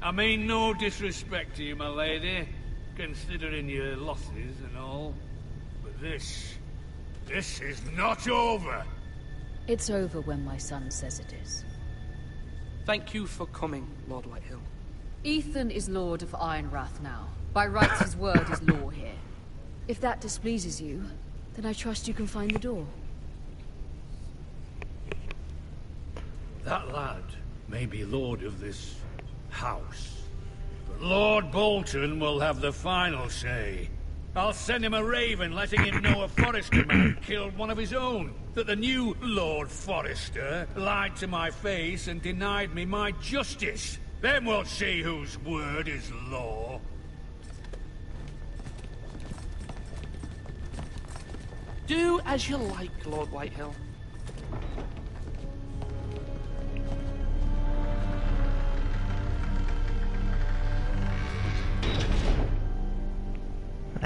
I mean no disrespect to you, my lady, considering your losses and all. But this is not over. It's over when my son says it is. Thank you for coming, Lord Whitehill. Ethan is Lord of Ironrath now. By rights, his word is law here. If that displeases you, then I trust you can find the door. That lad may be lord of this house, but Lord Bolton will have the final say. I'll send him a raven letting him know a Forrester man killed one of his own. That the new Lord Forrester lied to my face and denied me my justice. Then we'll see whose word is law. Do as you like, Lord Whitehill.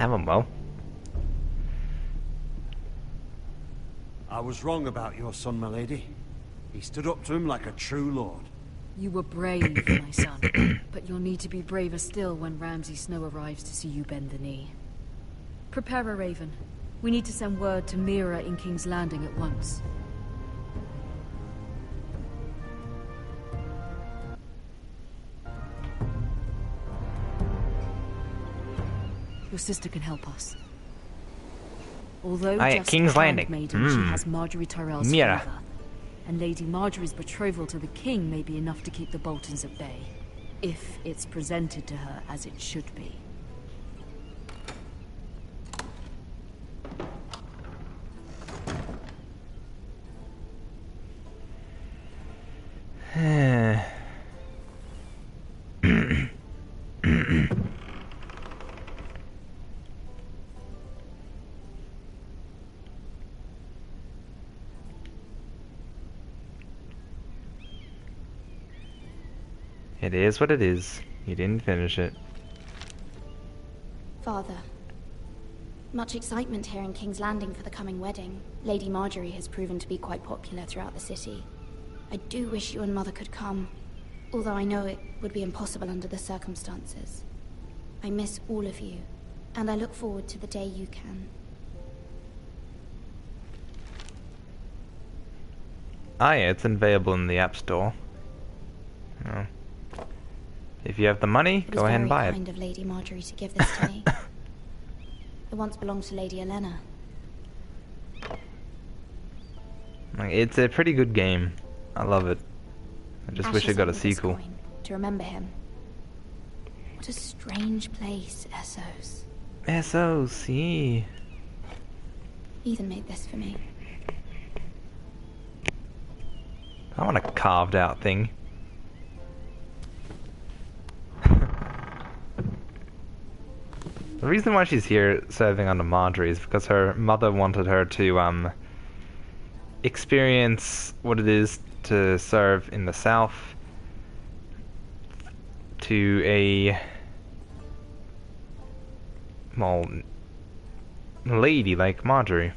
have him well. I was wrong about your son, my lady. He stood up to him like a true lord. You were brave, my son. But you'll need to be braver still when Ramsay Snow arrives to see you bend the knee. Prepare a raven. We need to send word to Mira in King's Landing at once. Your sister can help us. Although just King's a Landing. handmaiden, she has Marjorie Tyrell's Mira. favor. And Lady Marjorie's betrothal to the king may be enough to keep the Boltons at bay. If it's presented to her as it should be. It is what it is. You didn't finish it. Father, much excitement here in King's Landing for the coming wedding. Lady Marjorie has proven to be quite popular throughout the city. I do wish you and Mother could come, although I know it would be impossible under the circumstances. I miss all of you, and I look forward to the day you can. Ah, yeah, it's available in the App Store. Oh. If you have the money, go ahead and buy It it. was very kind of Lady Marjorie to give this to me. It once belonged to Lady Elena. Like, it's a pretty good game. I love it. I just wish it got a Ashes under this sequel. coin, to remember him. What a strange place, Essos. SOC. Ethan made this for me. I want a carved out thing. The reason why she's here serving under Marjorie is because her mother wanted her to experience what it is to serve in the South to a, well, lady like Marjorie.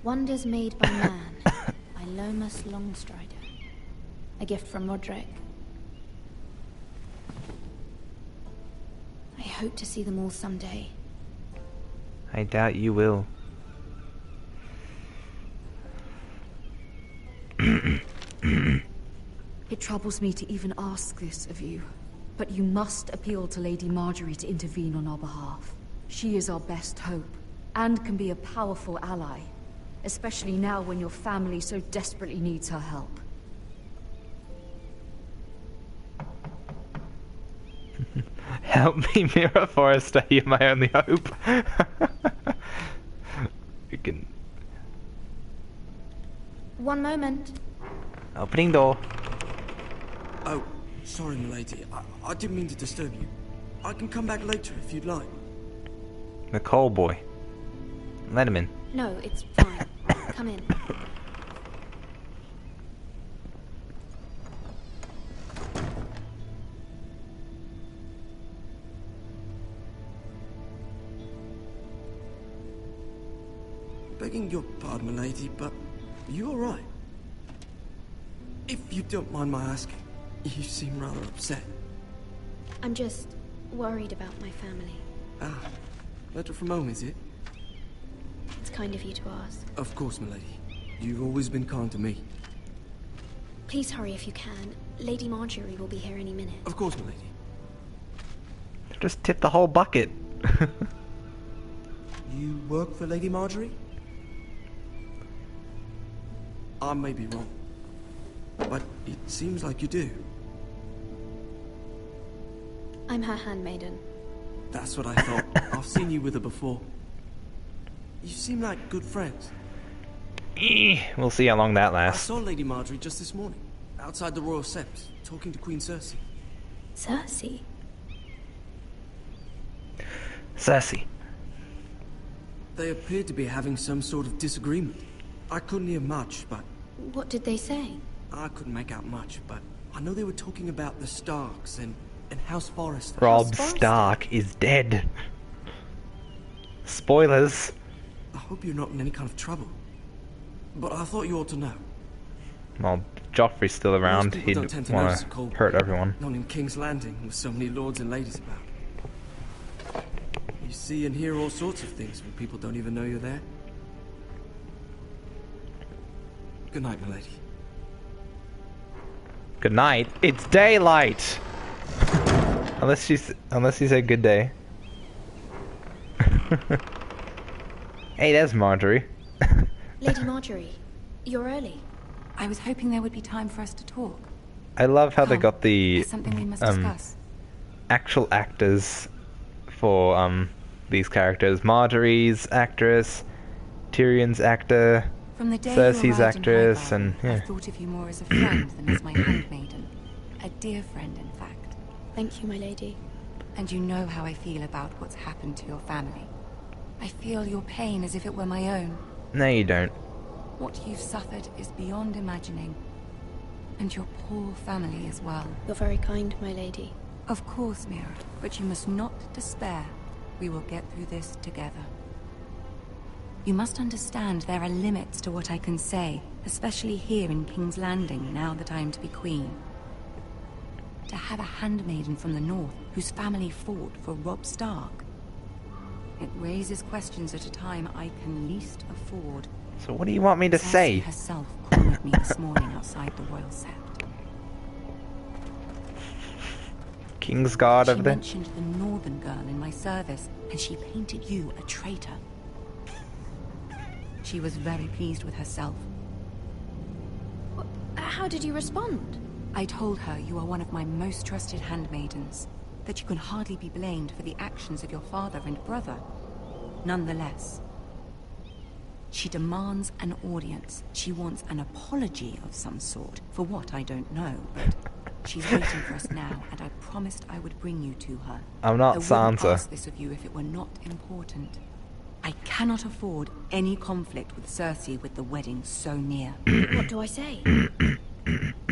Wonders Made by Man by Lomas Longstrider. A gift from Roderick. I hope to see them all someday. I doubt you will. It troubles me to even ask this of you, but you must appeal to Lady Marjorie to intervene on our behalf. She is our best hope, and can be a powerful ally, especially now when your family so desperately needs her help. Help me, Mira Forrester, you're my only hope. We can... One moment. Opening door. Oh, sorry, milady. I didn't mean to disturb you. I can come back later if you'd like. The coal boy. Let him in. No, it's fine. Come in. Begging your pardon, milady, but are you alright? If you don't mind my asking, you seem rather upset. I'm just worried about my family. Ah, letter from home, is it? It's kind of you to ask. Of course, milady. You've always been kind to me. Please hurry if you can. Lady Marjorie will be here any minute. Of course, milady. Just tip the whole bucket. You work for Lady Marjorie? I may be wrong, but it seems like you do. I'm her handmaiden. That's what I thought. I've seen you with her before. You seem like good friends. We'll see how long that I lasts. saw Lady Marjorie just this morning, outside the Royal Sept, talking to Queen Cersei. Cersei? Cersei. They appeared to be having some sort of disagreement. I couldn't hear much, but... What did they say? I couldn't make out much, but I know they were talking about the Starks and House Forrester. Robb Stark is dead. Spoilers. I hope you're not in any kind of trouble. But I thought you ought to know. Well, Joffrey's still around. Most people He'd don't tend to want notice to a cold hurt everyone. Not in King's Landing with so many lords and ladies about. You see and hear all sorts of things when people don't even know you're there. Good night, my lady. Good night. It's daylight. Unless you said good day. Hey, there's Marjorie. Lady Marjorie, you're early. I was hoping there would be time for us to talk. I love how they got the There's something we must discuss. actual actors for these characters. Marjorie's actress, Tyrion's actor, From the day Cersei's you arrived in actress, Highgarden, and yeah. I thought of you more as a friend than as my handmaiden. A dear friend, in fact. Thank you, my lady. And you know how I feel about what's happened to your family. I feel your pain as if it were my own. No, you don't. What you've suffered is beyond imagining. And your poor family as well. You're very kind, my lady. Of course, Mira, but you must not despair. We will get through this together. You must understand there are limits to what I can say, especially here in King's Landing, now that I am to be queen. To have a handmaiden from the north whose family fought for Robb Stark. It raises questions at a time I can least afford. So what do you want me to say? Cersei herself cornered me this morning outside the royal sept. Kingsguard over She there? mentioned the northern girl in my service, and she painted you a traitor. She was very pleased with herself. How did you respond? I told her you are one of my most trusted handmaidens, that you can hardly be blamed for the actions of your father and brother. Nonetheless, she demands an audience. She wants an apology of some sort, for what I don't know, but she's waiting for us now, and I promised I would bring you to her. I'm not I wouldn't Sansa. ask this of you if it were not important. I cannot afford any conflict with Cersei with the wedding so near. What do I say?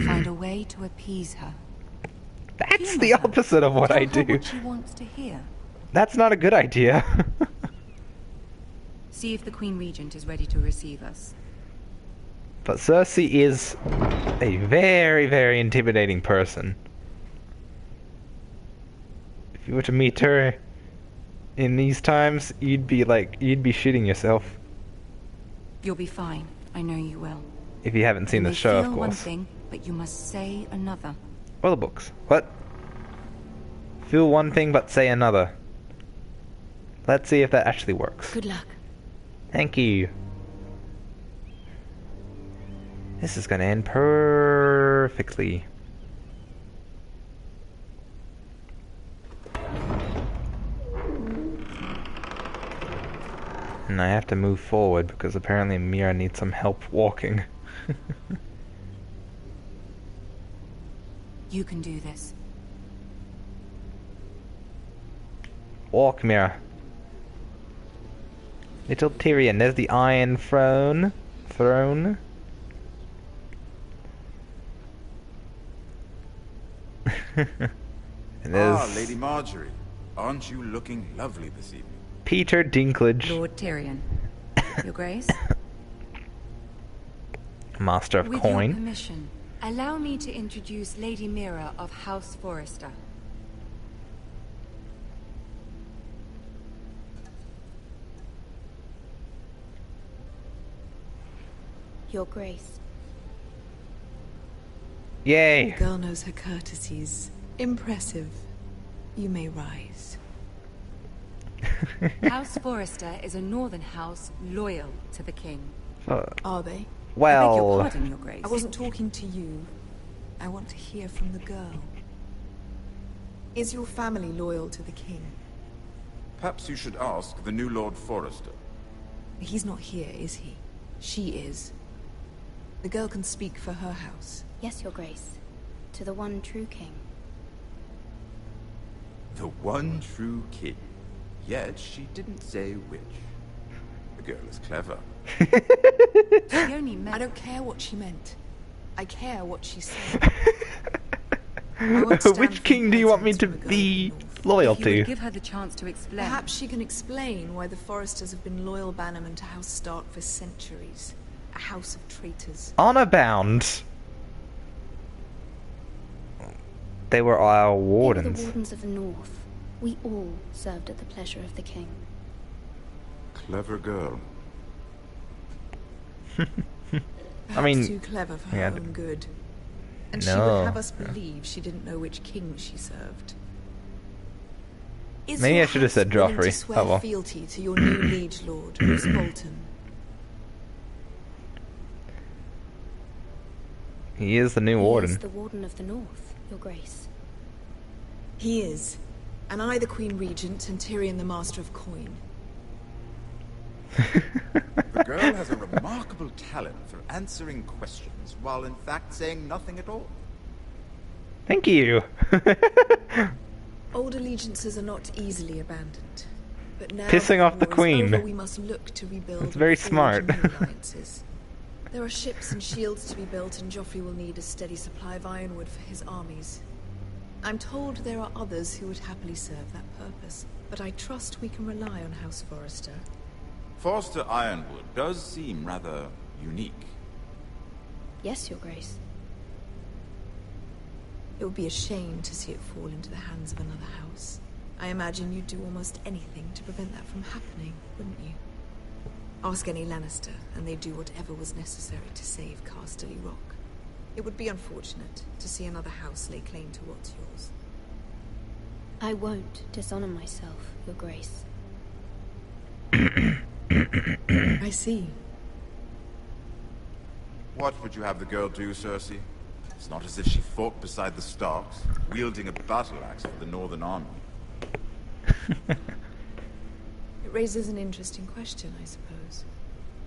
Find a way to appease her. That's the opposite of what Tell I her do. what she wants to hear. That's not a good idea. See if the Queen Regent is ready to receive us. But Cersei is a very, very intimidating person. If you were to meet her in these times, you'd be shitting yourself. You'll be fine. I know you will. If you haven't seen You the may show, of feel one course. thing, but you must say another. Or the books. What? Feel one thing but say another. Let's see if that actually works. Good luck. Thank you. This is gonna end perfectly. And I have to move forward because apparently Mira needs some help walking. You can do this. Walk, Mira. Little Tyrion, there's the Iron Throne. And there's Lady Marjorie. Aren't you looking lovely this evening? Peter Dinklage, Lord Tyrion. Your Grace? Master of With your Coin. permission, allow me to introduce Lady Mira of House Forrester. Your Grace. Yay! The girl knows her courtesies. Impressive. You may rise. House Forrester is a northern house loyal to the king. Are they? Well, I beg your pardon, Your Grace. I wasn't talking to you. I want to hear from the girl. Is your family loyal to the king? Perhaps you should ask the new Lord Forrester. He's not here, is he? She is. The girl can speak for her house. Yes, Your Grace. To the one true king. The one true king. Yet she didn't say which. The girl is clever. She only meant... I don't care what she meant. I care what she said. I won't stand Which for king do you want me nonsense to from a girl be? in the north. Loyal If you would to. give her the chance to explain. Perhaps she can explain why the Forresters have been loyal bannermen to House Stark for centuries. A house of traitors. Honor bound. They were our They were wardens. the Wardens of the North. We all served at the pleasure of the king. Clever girl. Perhaps too clever for her own good. And she No. would have us believe she didn't know which king she served. Is Maybe your I should have house said willing to Joffrey. swear Oh well. fealty to your new liege lord, Roose Bolton? He is the new He warden. is the Warden of the North, Your Grace. He is. And I the Queen Regent and Tyrion the Master of Coin. The girl has a remarkable talent for answering questions, while in fact saying nothing at all. Thank you. Old allegiances are not easily abandoned. But now Pissing off the war is queen. over, we must look to rebuild It's very and forge smart. new alliances. There are ships and shields to be built, and Joffrey will need a steady supply of ironwood for his armies. I'm told there are others who would happily serve that purpose, but I trust we can rely on House Forrester. Forster Ironwood does seem rather unique. Yes, Your Grace. It would be a shame to see it fall into the hands of another house. I imagine you'd do almost anything to prevent that from happening, wouldn't you? Ask any Lannister, and they'd do whatever was necessary to save Casterly Rock. It would be unfortunate to see another house lay claim to what's yours. I won't dishonor myself, Your Grace. I see. What would you have the girl do, Cersei? It's not as if she fought beside the Starks, wielding a battle axe for the Northern Army. It raises an interesting question, I suppose.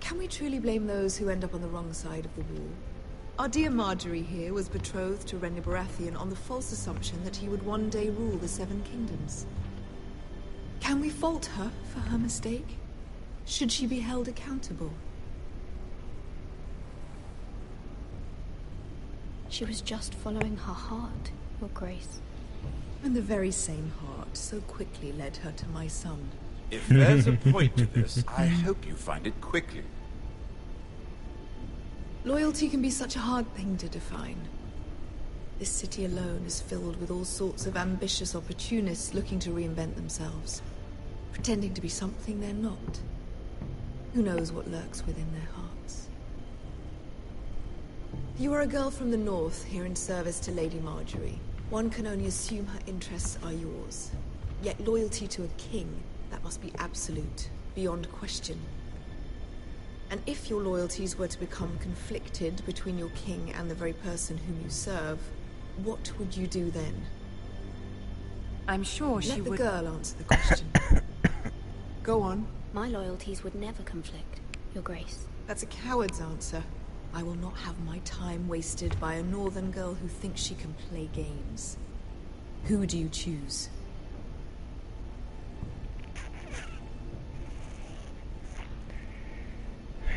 Can we truly blame those who end up on the wrong side of the wall? Our dear Marjorie here was betrothed to Renly Baratheon on the false assumption that he would one day rule the Seven Kingdoms. Can we fault her for her mistake? Should she be held accountable? She was just following her heart, Your Grace. And the very same heart so quickly led her to my son. If there's a point to this, I hope you find it quickly. Loyalty can be such a hard thing to define. This city alone is filled with all sorts of ambitious opportunists looking to reinvent themselves, pretending to be something they're not. Who knows what lurks within their hearts? You are a girl from the north, here in service to Lady Marjorie. One can only assume her interests are yours. Yet loyalty to a king, that must be absolute, beyond question. And if your loyalties were to become conflicted between your king and the very person whom you serve, what would you do then? I'm sure she would... would... Let the girl answer the question. Go on. My loyalties would never conflict, Your Grace. That's a coward's answer. I will not have my time wasted by a northern girl who thinks she can play games. Who do you choose?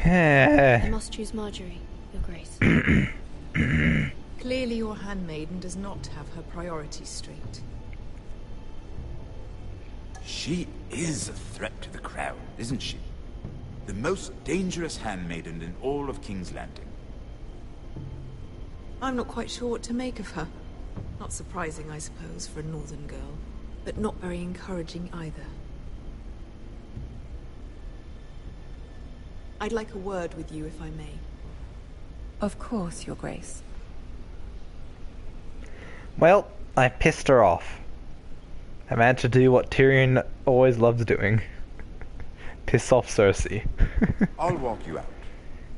I must choose Marjorie, Your Grace. Clearly your handmaiden does not have her priorities straight. She is a threat to the crown, isn't she? The most dangerous handmaiden in all of King's Landing. I'm not quite sure what to make of her. Not surprising, I suppose, for a northern girl, but not very encouraging either. I'd like a word with you, if I may. Of course, Your Grace. Well, I pissed her off. I managed to do what Tyrion always loves doing. Piss off Cersei. I'll walk you out.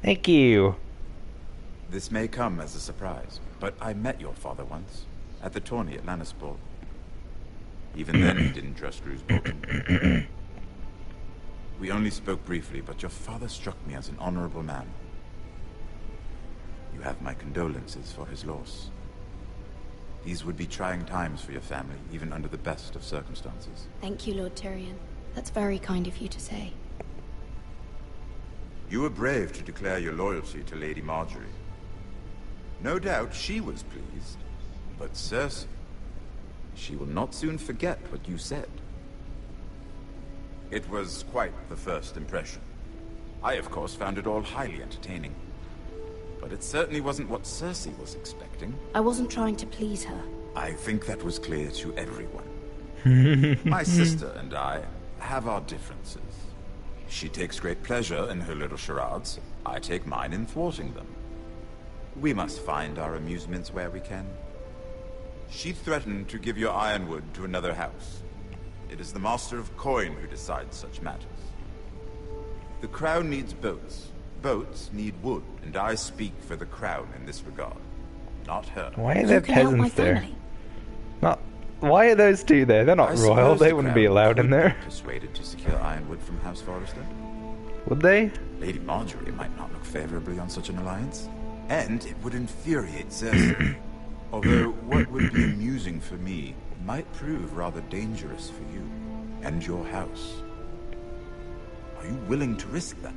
Thank you. This may come as a surprise, but I met your father once, at the tourney at Lannisport. Even then he didn't trust Roose Bolton. We only spoke briefly, but your father struck me as an honorable man. You have my condolences for his loss. These would be trying times for your family, even under the best of circumstances. Thank you, Lord Tyrion. That's very kind of you to say. You were brave to declare your loyalty to Lady Marjorie. No doubt she was pleased, but Cersei... She will not soon forget what you said. It was quite the first impression. I, of course, found it all highly entertaining. But it certainly wasn't what Cersei was expecting. I wasn't trying to please her. I think that was clear to everyone. My sister and I have our differences. She takes great pleasure in her little charades. I take mine in thwarting them. We must find our amusements where we can. She threatened to give your ironwood to another house. It is the Master of Coin who decides such matters. The Crown needs boats. Boats need wood, and I speak for the Crown in this regard. Not her. Why are there peasants there? Not. Why are those two there? They're not royal. They wouldn't be allowed in there. Persuaded to secure ironwood from House Forrester. Would they? Lady Marjorie might not look favorably on such an alliance, and it would infuriate Cersei. Although what would be amusing for me might prove rather dangerous for you and your house. Are you willing to risk that?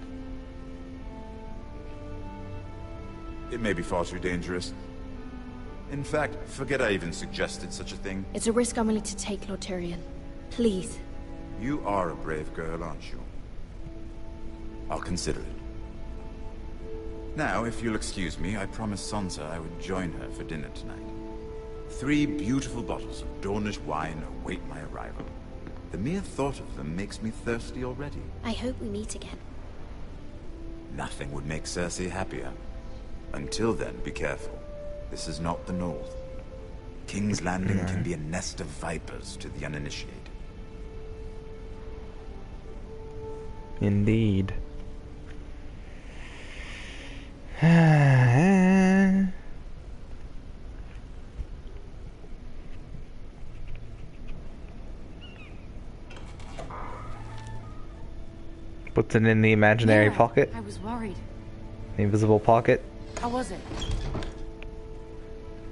It may be far too dangerous. In fact, forget I even suggested such a thing. It's a risk I'm willing to take, Lord Tyrion. Please. You are a brave girl, aren't you? I'll consider it. Now, if you'll excuse me, I promised Sansa I would join her for dinner tonight. 3 beautiful bottles of Dornish wine await my arrival. The mere thought of them makes me thirsty already. I hope we meet again. Nothing would make Cersei happier. Until then, be careful. This is not the North. King's Landing can be a nest of vipers to the uninitiated. Indeed. Puts it in the imaginary pocket. I was worried. The invisible pocket. How was it?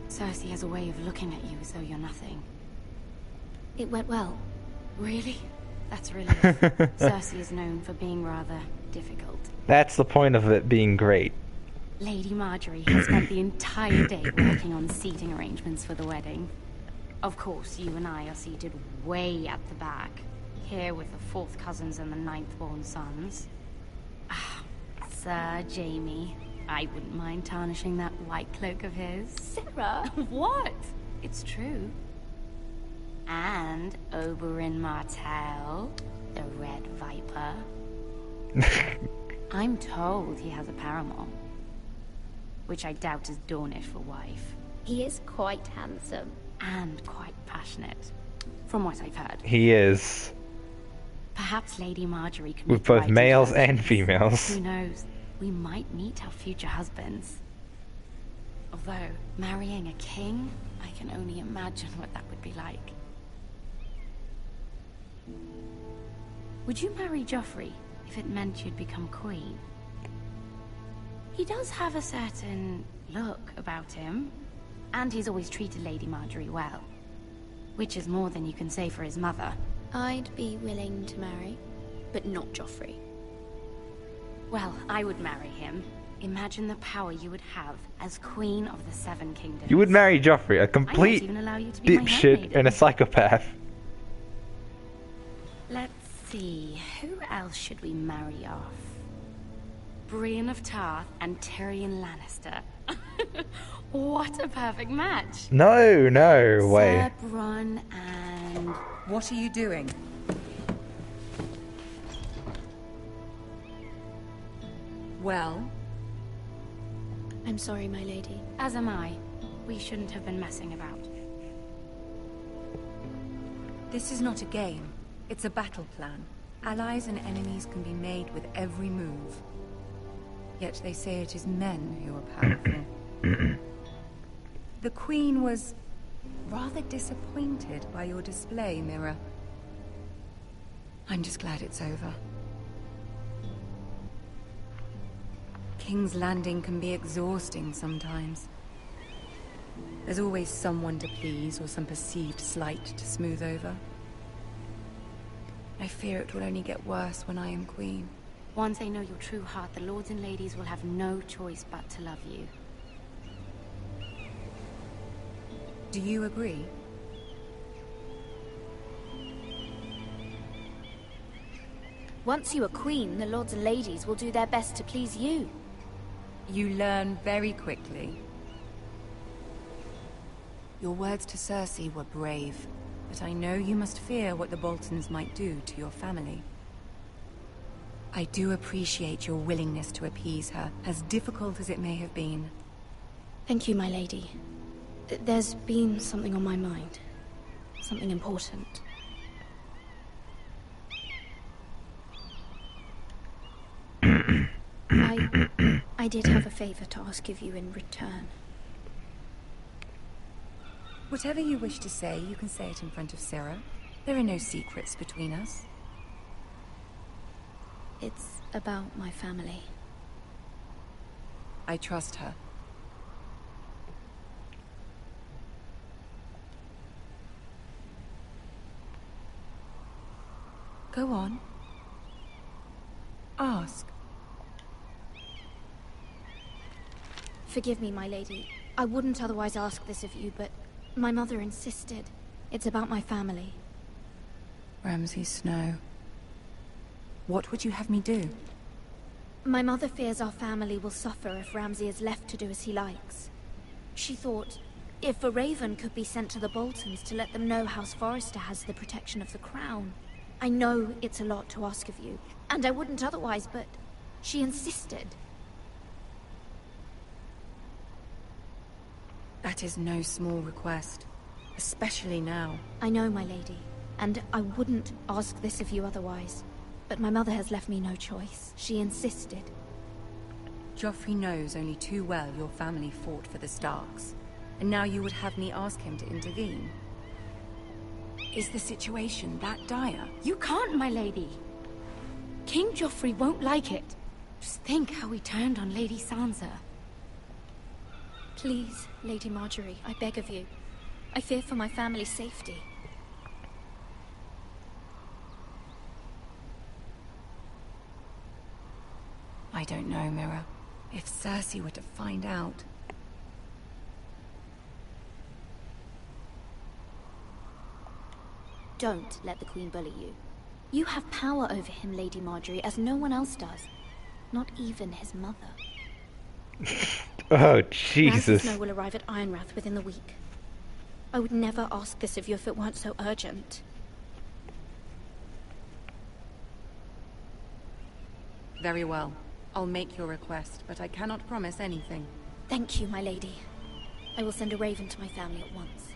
Cersei has a way of looking at you as though you're nothing. It went well. Really? That's relief. Cersei is known for being rather difficult. That's the point of it being great. Lady Marjorie has spent the entire day working on seating arrangements for the wedding. Of course, you and I are seated way at the back, here with the 4th cousins and the 9th-born sons. Ah, Sir Jaime. I wouldn't mind tarnishing that white cloak of his. Sarah! What? It's true. And Oberyn Martell, the Red Viper. I'm told he has a paramour, which I doubt is Dornish for wife. He is quite handsome. And quite passionate, from what I've heard. He is. Perhaps Lady Marjorie can with both males and females. Who knows? We might meet our future husbands. Although, marrying a king, I can only imagine what that would be like. Would you marry Joffrey if it meant you'd become queen? He does have a certain look about him, and he's always treated Lady Marjorie well. Which is more than you can say for his mother. I'd be willing to marry, but not Joffrey. Well, I would marry him. Imagine the power you would have as Queen of the 7 Kingdoms. You would marry Joffrey, a complete dipshit and a psychopath. Let's see, who else should we marry off? Brienne of Tarth and Tyrion Lannister. What a perfect match. No way. Sir Bronn and... What are you doing? Well? I'm sorry, my lady. As am I. We shouldn't have been messing about. This is not a game. It's a battle plan. Allies and enemies can be made with every move. Yet they say it is men who are powerful. The Queen was rather disappointed by your display, Mira. I'm just glad it's over. King's Landing can be exhausting sometimes. There's always someone to please or some perceived slight to smooth over. I fear it will only get worse when I am queen. Once they know your true heart, the lords and ladies will have no choice but to love you. Do you agree? Once you are queen, the lords and ladies will do their best to please you. You learn very quickly. Your words to Cersei were brave, but I know you must fear what the Boltons might do to your family. I do appreciate your willingness to appease her, as difficult as it may have been. Thank you, my lady. There's been something on my mind. Something important. I did have a favor to ask of you in return. Whatever you wish to say, you can say it in front of Sarah. There are no secrets between us. It's about my family. I trust her. Go on. Ask. Forgive me, my lady. I wouldn't otherwise ask this of you, but my mother insisted. It's about my family. Ramsay Snow. What would you have me do? My mother fears our family will suffer if Ramsay is left to do as he likes. She thought, if a raven could be sent to the Boltons to let them know House Forrester has the protection of the crown. I know it's a lot to ask of you, and I wouldn't otherwise, but she insisted. That is no small request, especially now. I know, my lady, and I wouldn't ask this of you otherwise. But my mother has left me no choice. She insisted. Joffrey knows only too well your family fought for the Starks, and now you would have me ask him to intervene. Is the situation that dire? You can't, my lady. King Joffrey won't like it. Just think how he turned on Lady Sansa. Please, Lady Marjorie, I beg of you. I fear for my family's safety. I don't know, Mira. If Cersei were to find out... Don't let the Queen bully you. You have power over him, Lady Marjorie, as no one else does. Not even his mother. Oh, Jesus. Ramsay Snow will arrive at Ironrath within the week. I would never ask this of you if it weren't so urgent. Very well. I'll make your request, but I cannot promise anything. Thank you, my lady. I will send a raven to my family at once.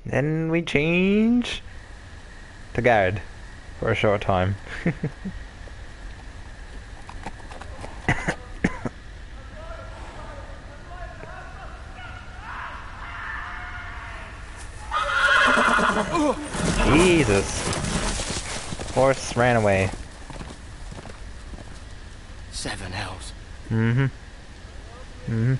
Then we change to guard for a short time. Jesus. Horse ran away. 7 hells. Mm-hmm. Mm-hmm.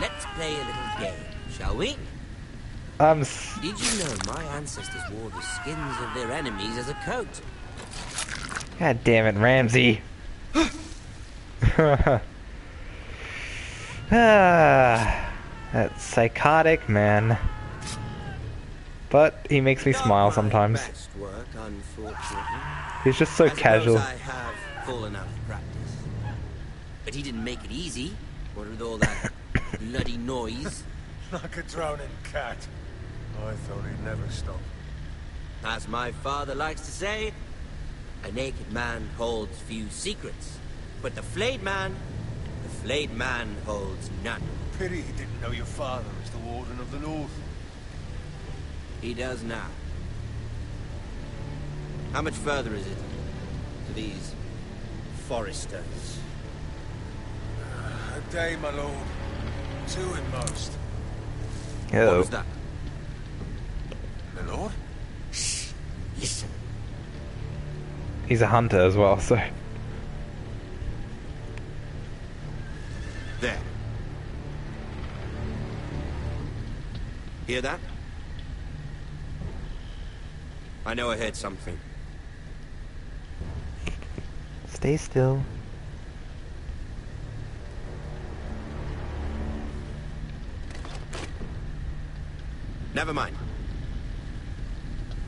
Let's play a little game, shall we? Did you know my ancestors wore the skins of their enemies as a coat? God damn it, Ramsay. That psychotic man. But he makes me smile sometimes. Work, He's just so casual. I have fallen out of practice. But he didn't make it easy. What with all that bloody noise? Like a drowning cat. I thought he'd never stop. As my father likes to say, a naked man holds few secrets. But the flayed man holds none. Pity he didn't know your father was the Warden of the North. He does now. How much further is it to these Forresters? A day, my lord. 2 at most. Hello. What was that? My lord? Shh. Listen. He's a hunter as well, so... There. Hear that? I know I heard something. Stay still. Never mind.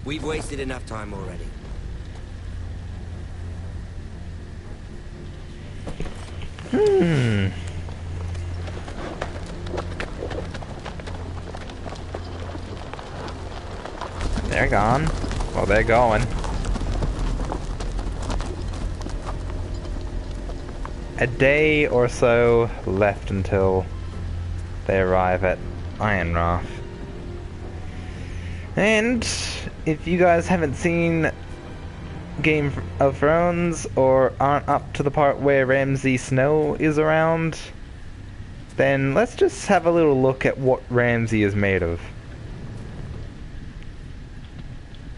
We've wasted enough time already. They're gone. Well, they're going. A day or so left until they arrive at Ironrath. And if you guys haven't seen Game of Thrones or aren't up to the part where Ramsay Snow is around, then let's just have a little look at what Ramsay is made of.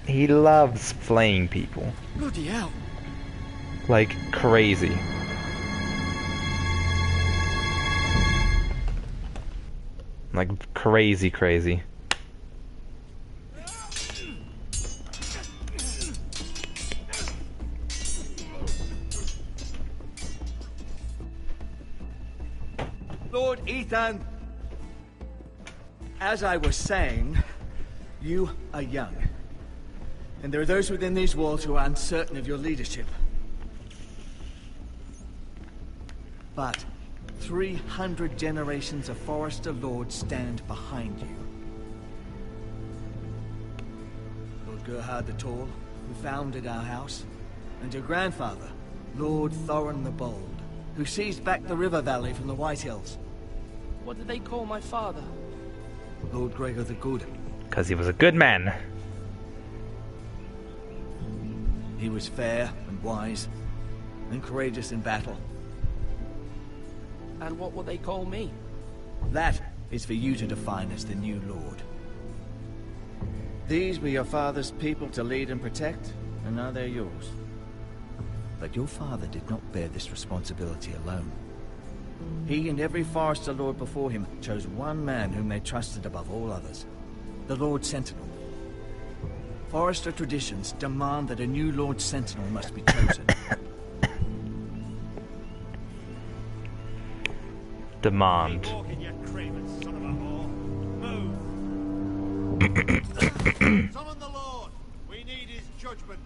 He loves flaying people. Bloody hell. Like crazy. Like crazy. Lord Ethan, as I was saying, you are young. And there are those within these walls who are uncertain of your leadership. But 300 generations of Forester Lords stand behind you. Lord Gerhard the Tall, who founded our house, and your grandfather, Lord Thorin the Bold, who seized back the river valley from the White Hills. What did they call my father? Lord Gregor the Good. Because he was a good man. He was fair and wise, and courageous in battle. And what will they call me? That is for you to define as the new Lord. These were your father's people to lead and protect, and now they're yours. But your father did not bear this responsibility alone. He and every Forester Lord before him chose one man whom they trusted above all others, the Lord Sentinel. Forester traditions demand that a new Lord Sentinel must be chosen. Demand. Summon the Lord. We need his judgment.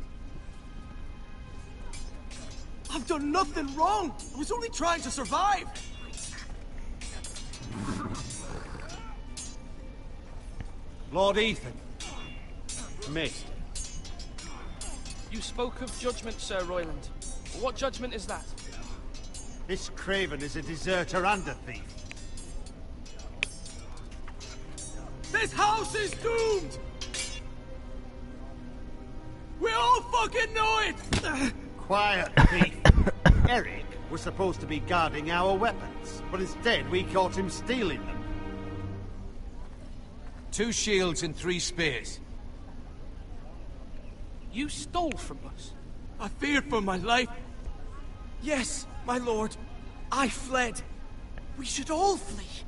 I've done nothing wrong. I was only trying to survive. Lord Ethan. Missed. You spoke of judgment, Sir Royland. What judgment is that? This Craven is a deserter and a thief. This house is doomed! We all fucking know it! Quiet, thief. Eric was supposed to be guarding our weapons, but instead we caught him stealing them. 2 shields and 3 spears. You stole from us. I feared for my life. Yes, my lord. I fled. We should all flee.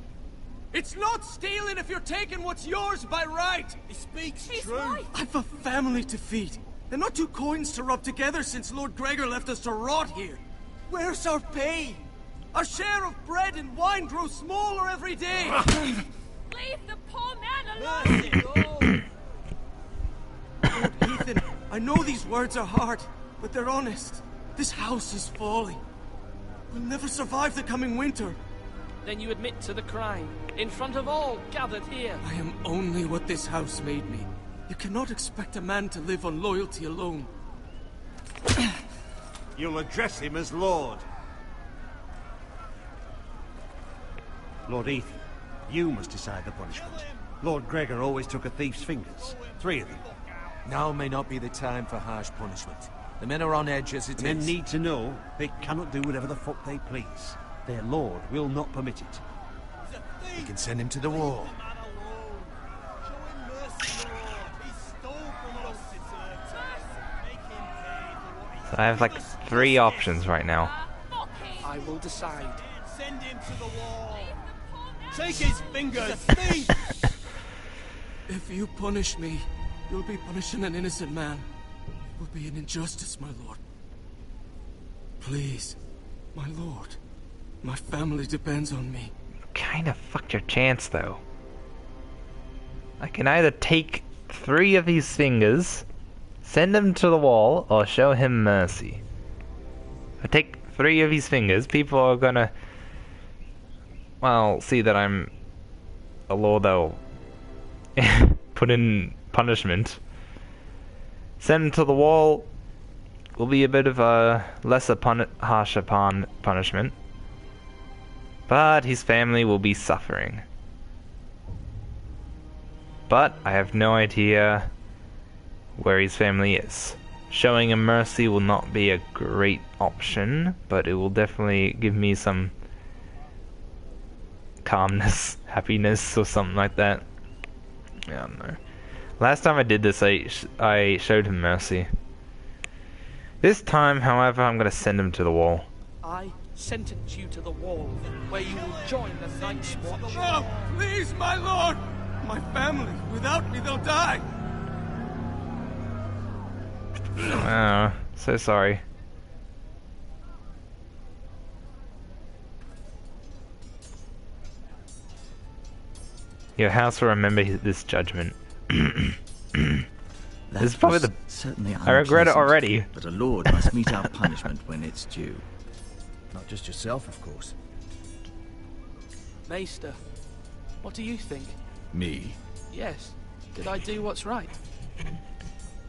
It's not stealing if you're taking what's yours by right. He speaks He's true. right. I've a family to feed. They're not 2 coins to rub together since Lord Gregor left us to rot here. Where's our pay? Our share of bread and wine grows smaller every day. Leave the poor man alone! Lord Ethan, I know these words are hard, but they're honest. This house is falling. We'll never survive the coming winter. Then you admit to the crime, in front of all gathered here. I am only what this house made me. You cannot expect a man to live on loyalty alone. You'll address him as Lord. Lord Ethan, you must decide the punishment. Lord Gregor always took a thief's fingers. 3 of them. Now may not be the time for harsh punishment. The men are on edge as it is. Men need to know they cannot do whatever the fuck they please. Their lord will not permit it. We can send him to the wall. So I have like 3 options right now. I will decide. Send him to the wall. Take his fingers. If you punish me, you'll be punishing an innocent man. It will be an injustice, my lord. Please, my lord. My family depends on me. Kinda fucked your chance, though. I can either take 3 of his fingers, send him to the wall, or show him mercy. If I take 3 of his fingers, people are gonna, well, see that I'm a lord that'll put in punishment. Send him to the wall will be a bit of a lesser harsher punishment, but his family will be suffering. But I have no idea where his family is. Showing him mercy will not be a great option, but it will definitely give me some calmness, happiness, or something like that. I don't know. Last time I did this, I showed him mercy. This time, however, I'm going to send him to the wall. I sentence you to the wall, where you will join the Night's Watch. No, please, my lord! My family, without me, they'll die! Oh, so sorry. Your house will remember this judgment. This is probably the... certainly I regret it already. But a lord must mete out punishment when it's due. Not just yourself, of course. Maester, what do you think? Me? Yes. Did I do what's right?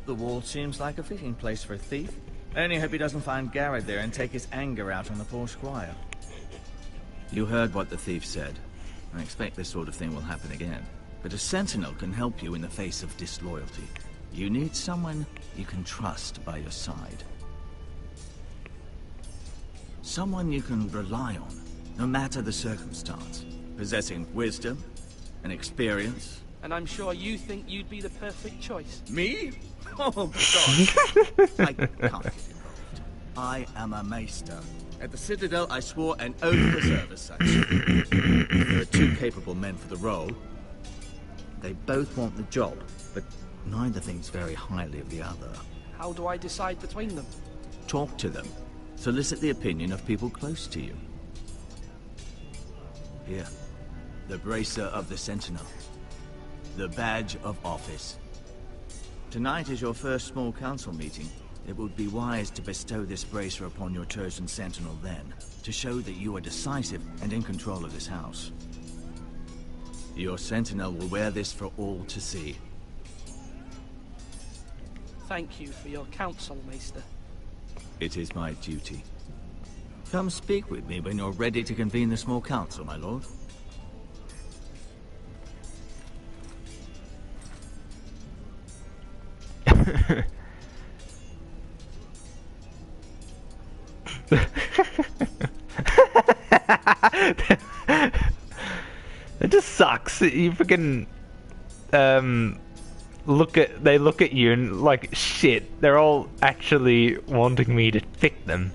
The wall seems like a fitting place for a thief. I only hope he doesn't find Garrett there and take his anger out on the poor squire. You heard what the thief said. I expect this sort of thing will happen again. But a sentinel can help you in the face of disloyalty. You need someone you can trust by your side. Someone you can rely on, no matter the circumstance. Possessing wisdom and experience. And I'm sure you think you'd be the perfect choice. Me? Oh, God. I can't get involved. I am a maester. At the Citadel, I swore an oath to serve as such. There are 2 capable men for the role. They both want the job, but neither thinks very highly of the other. How do I decide between them? Talk to them. Solicit the opinion of people close to you. Here. The Bracer of the Sentinel. The Badge of Office. Tonight is your first small council meeting. It would be wise to bestow this bracer upon your Tertian Sentinel then, to show that you are decisive and in control of this house. Your Sentinel will wear this for all to see. Thank you for your counsel, Maester. It is my duty. Come speak with me when you're ready to convene the small council, my lord. It just sucks. You freaking they look at you and like shit. They're all actually wanting me to pick them.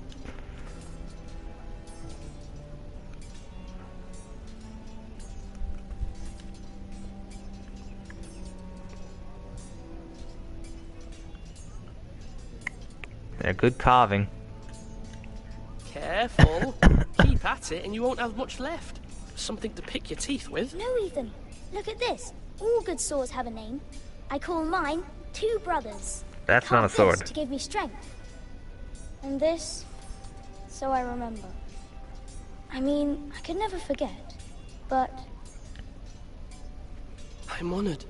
They're good carving. Careful. Keep at it and you won't have much left. Something to pick your teeth with. No, Ethan. Look at this. All good swords have a name. I call mine Two Brothers. That's not a sword. This to give me strength. And this, so I remember. I mean, I could never forget, but... I'm honored.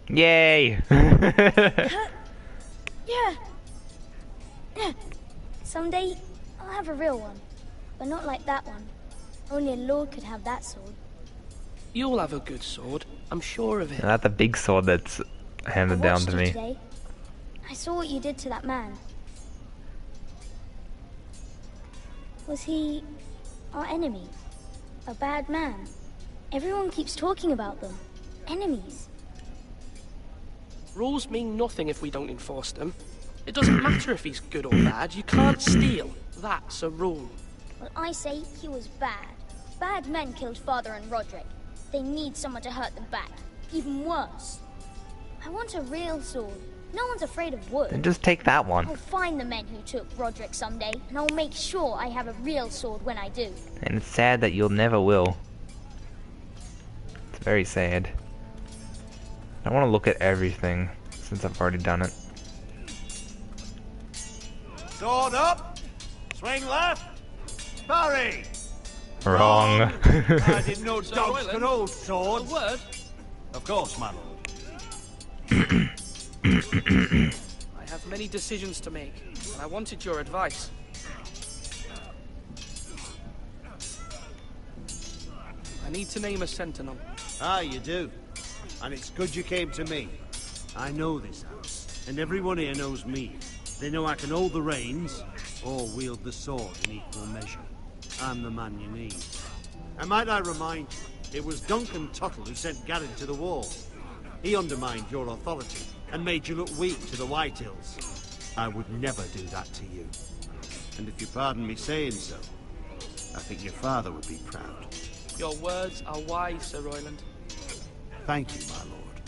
Yay! Yeah. Someday, I'll have a real one. But not like that one. Only a lord could have that sword. You'll have a good sword. I'm sure of it. Not the big sword that's handed down to me. Today. I saw what you did to that man. Was he our enemy? A bad man? Everyone keeps talking about them. Enemies. Rules mean nothing if we don't enforce them. It doesn't matter if he's good or bad. You can't steal. That's a rule. Well, I say he was bad. Bad men killed Father and Roderick. They need someone to hurt them back. Even worse. I want a real sword. No one's afraid of wood. Then just take that one. I'll find the men who took Roderick someday, and I'll make sure I have a real sword when I do. And it's sad that you'll never will. It's very sad. I want to look at everything, since I've already done it. Sword up! Swing left! Parry! Wrong. I didn't know dogs could hold swords. A word? Of course, my lord. I have many decisions to make, and I wanted your advice. I need to name a sentinel. Ah, you do. And it's good you came to me. I know this house, and everyone here knows me. They know I can hold the reins, or wield the sword in equal measure. I'm the man you need. And might I remind you, it was Duncan Tuttle who sent Garin to the wall. He undermined your authority, and made you look weak to the White Hills. I would never do that to you. And if you pardon me saying so, I think your father would be proud. Your words are wise, Sir Royland. Thank you, my lord.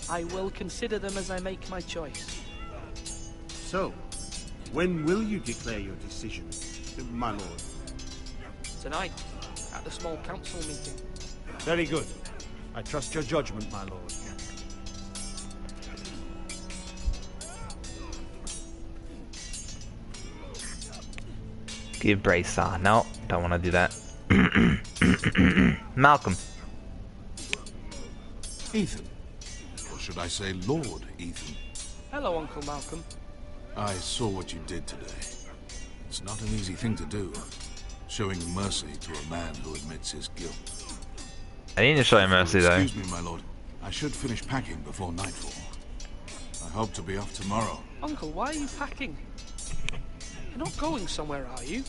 I will consider them as I make my choice. So, when will you declare your decision, my lord? Tonight, at the small council meeting. Very good. I trust your judgment, my lord. Give Bracer. No, don't want to do that. Malcolm. Ethan. Or should I say Lord Ethan? Hello, Uncle Malcolm. I saw what you did today. It's not an easy thing to do. Showing mercy to a man who admits his guilt. I need to show you mercy, though. Excuse me, my lord. I should finish packing before nightfall. I hope to be off tomorrow. Uncle, why are you packing? You're not going somewhere, are you?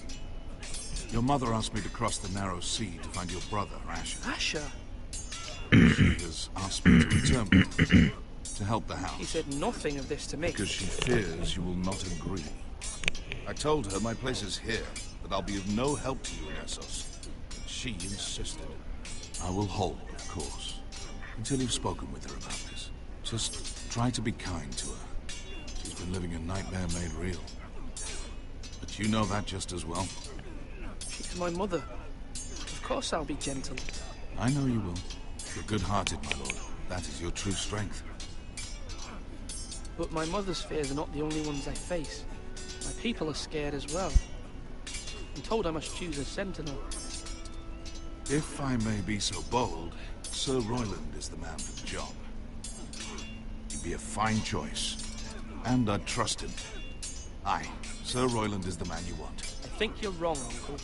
Your mother asked me to cross the narrow sea to find your brother, Asher. Asher? She has asked me to return with you, to help the house. He said nothing of this to me. Because she fears you will not agree. I told her my place is here, that I'll be of no help to you in Essos. But she insisted. I will hold, of course, until you've spoken with her about this. Just try to be kind to her. She's been living a nightmare made real. But you know that just as well. She's my mother. Of course I'll be gentle. I know you will. You're good-hearted, my lord. That is your true strength. But my mother's fears are not the only ones I face. My people are scared as well. I'm told I must choose a sentinel. If I may be so bold, Sir Royland is the man for the job. He'd be a fine choice. And I'd trust him. Aye, Sir Royland is the man you want. I think you're wrong, Uncle.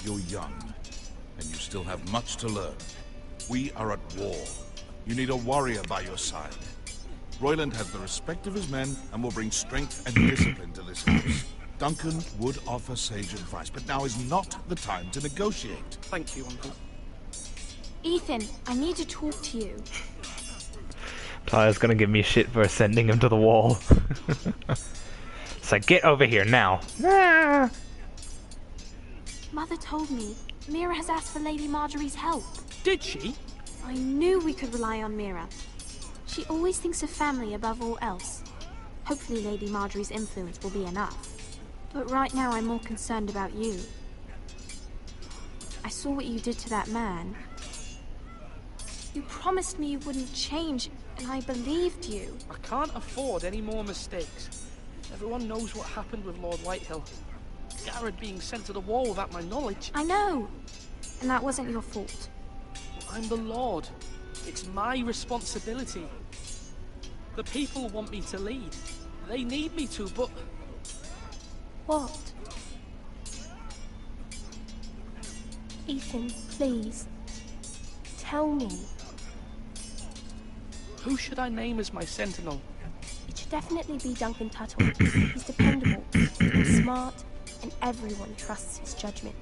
You're young, and you still have much to learn. We are at war. You need a warrior by your side. Royland has the respect of his men and will bring strength and discipline to this house. Duncan would offer sage advice, but now is not the time to negotiate. Thank you, Uncle. Ethan, I need to talk to you. Tyler's gonna give me shit for sending him to the wall. So get over here now. Ah! Mother told me Mira has asked for Lady Marjorie's help. Did she? I knew we could rely on Mira. She always thinks of family above all else. Hopefully Lady Marjorie's influence will be enough. But right now I'm more concerned about you. I saw what you did to that man. You promised me you wouldn't change, and I believed you. I can't afford any more mistakes. Everyone knows what happened with Lord Whitehill. Garrett being sent to the wall without my knowledge. I know. And that wasn't your fault. Well, I'm the Lord. It's my responsibility. The people want me to lead. They need me to, but... What? Ethan, please. Tell me. Who should I name as my sentinel? It should definitely be Duncan Tuttle. He's dependable and smart, and everyone trusts his judgment.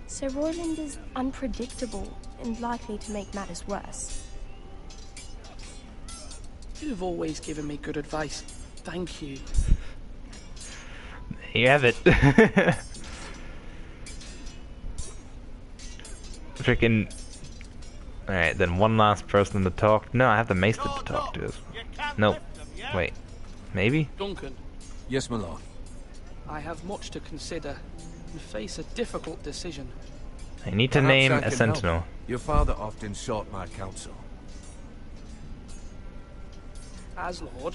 Sir Royland is unpredictable and likely to make matters worse. You've always given me good advice. Thank you. There you have it. Freaking Alright, then one last person to talk. No, I have the maester to talk to. No. Wait. Maybe? Duncan. Yes, my lord. I have much to consider and face a difficult decision. I need to name a sentinel. Your father often sought my counsel. As Lord,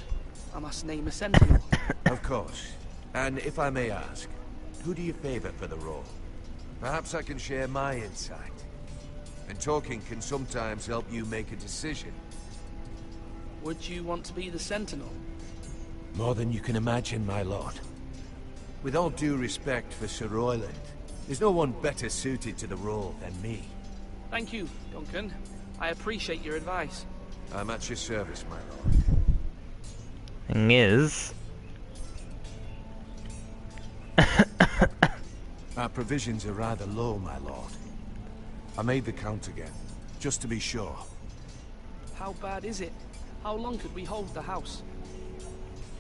I must name a sentinel. Of course. And if I may ask, who do you favor for the role? Perhaps I can share my insight. And talking can sometimes help you make a decision. Would you want to be the sentinel? More than you can imagine, my lord. With all due respect for Sir Royland, there's no one better suited to the role than me. Thank you, Duncan. I appreciate your advice. I'm at your service, my lord. Thing is... Our provisions are rather low, my lord. I made the count again, just to be sure. How bad is it? How long could we hold the house?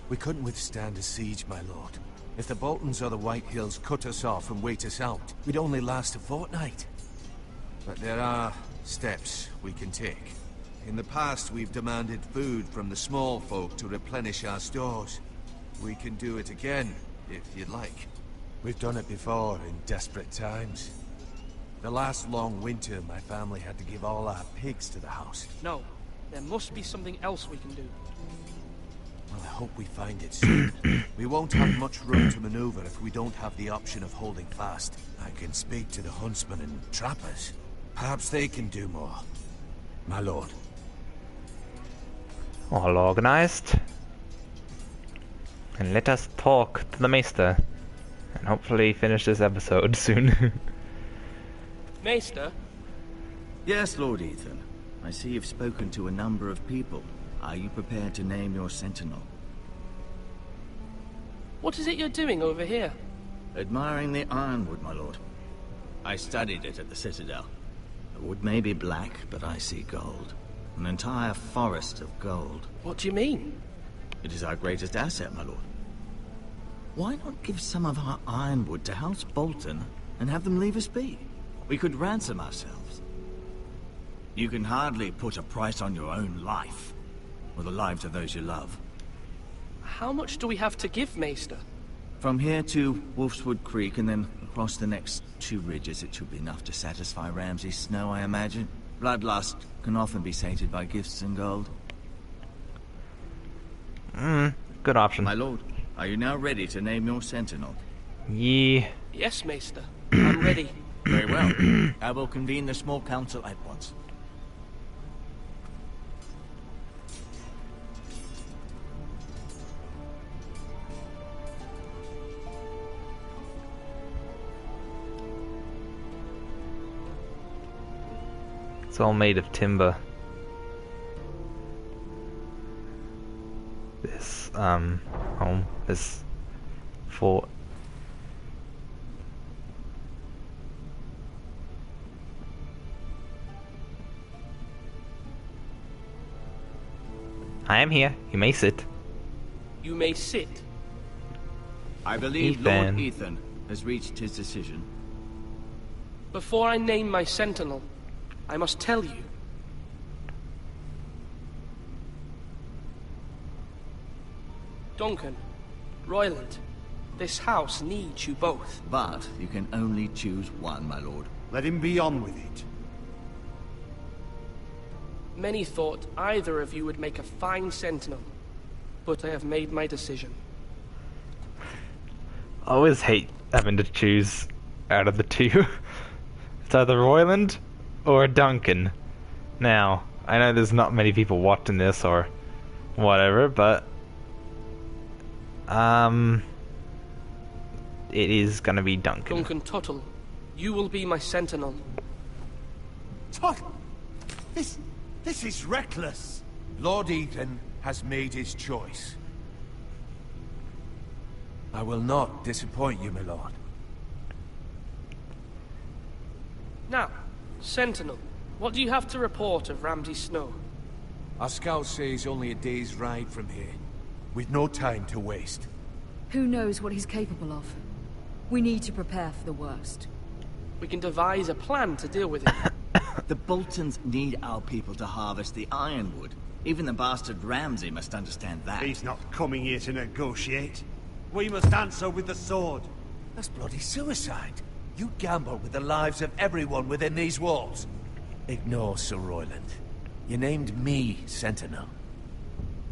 We couldn't withstand a siege, my lord. If the Boltons or the White Hills cut us off and wait us out, we'd only last a fortnight. But there are steps we can take. In the past, we've demanded food from the small folk to replenish our stores. We can do it again, if you'd like. We've done it before in desperate times. The last long winter, my family had to give all our pigs to the house. No, there must be something else we can do. Well, I hope we find it soon. We won't have much room to maneuver if we don't have the option of holding fast. I can speak to the huntsmen and trappers. Perhaps they can do more. My lord. All organized. And let us talk to the maester. And hopefully finish this episode soon. Maester? Yes, Lord Ethan. I see you've spoken to a number of people. Are you prepared to name your sentinel? What is it you're doing over here? Admiring the ironwood, my lord. I studied it at the Citadel. The wood may be black, but I see gold. An entire forest of gold. What do you mean? It is our greatest asset, my lord. Why not give some of our ironwood to House Bolton and have them leave us be? We could ransom ourselves. You can hardly put a price on your own life, or the lives of those you love. How much do we have to give, Maester? From here to Wolfswood Creek and then across the next 2 ridges, it should be enough to satisfy Ramsay Snow, I imagine. Bloodlust can often be sated by gifts and gold. Good option. My lord, are you now ready to name your sentinel? Yeah. Yes, Maester. I'm ready. Very well. I will convene the small council at once. It's all made of timber. This, home, this fort. I am here. You may sit. You may sit. I believe Lord Ethan has reached his decision. Before I name my sentinel, I must tell you. Duncan, Royland, this house needs you both. But you can only choose one, my lord. Let him be on with it. Many thought either of you would make a fine sentinel, but I have made my decision. I always hate having to choose out of the two. It's either Royland or Duncan. Now, I know there's not many people watching this or whatever, but it is gonna be Duncan. Duncan Tuttle, you will be my sentinel. Tuttle! This is reckless. Lord Ethan has made his choice. I will not disappoint you, my lord. Now, Sentinel, what do you have to report of Ramsay Snow? Our scouts say he's only a day's ride from here, with no time to waste. Who knows what he's capable of? We need to prepare for the worst. We can devise a plan to deal with it. The Boltons need our people to harvest the ironwood. Even the bastard Ramsay must understand that. He's not coming here to negotiate. We must answer with the sword. That's bloody suicide. You gamble with the lives of everyone within these walls. Ignore Sir Royland. You named me Sentinel.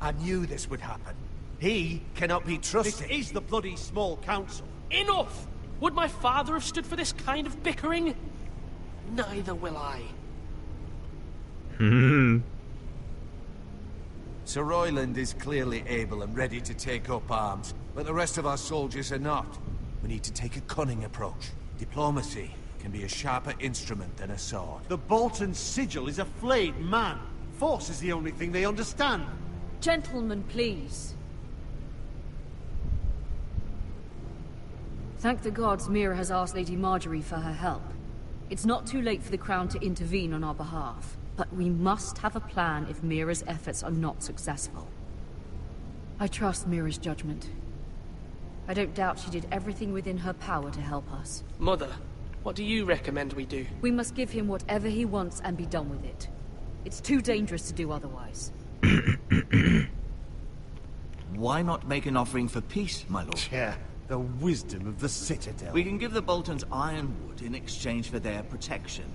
I knew this would happen. He cannot be trusted. This is the bloody small council. Enough! Would my father have stood for this kind of bickering? Neither will I. Sir Royland is clearly able and ready to take up arms, but the rest of our soldiers are not. We need to take a cunning approach. Diplomacy can be a sharper instrument than a sword. The Bolton sigil is a flayed man. Force is the only thing they understand. Gentlemen, please. Thank the gods Mira has asked Lady Marjorie for her help. It's not too late for the Crown to intervene on our behalf, but we must have a plan if Mira's efforts are not successful. I trust Mira's judgment. I don't doubt she did everything within her power to help us. Mother, what do you recommend we do? We must give him whatever he wants and be done with it. It's too dangerous to do otherwise. Why not make an offering for peace, my lord? Yeah, the wisdom of the Citadel. We can give the Boltons ironwood in exchange for their protection.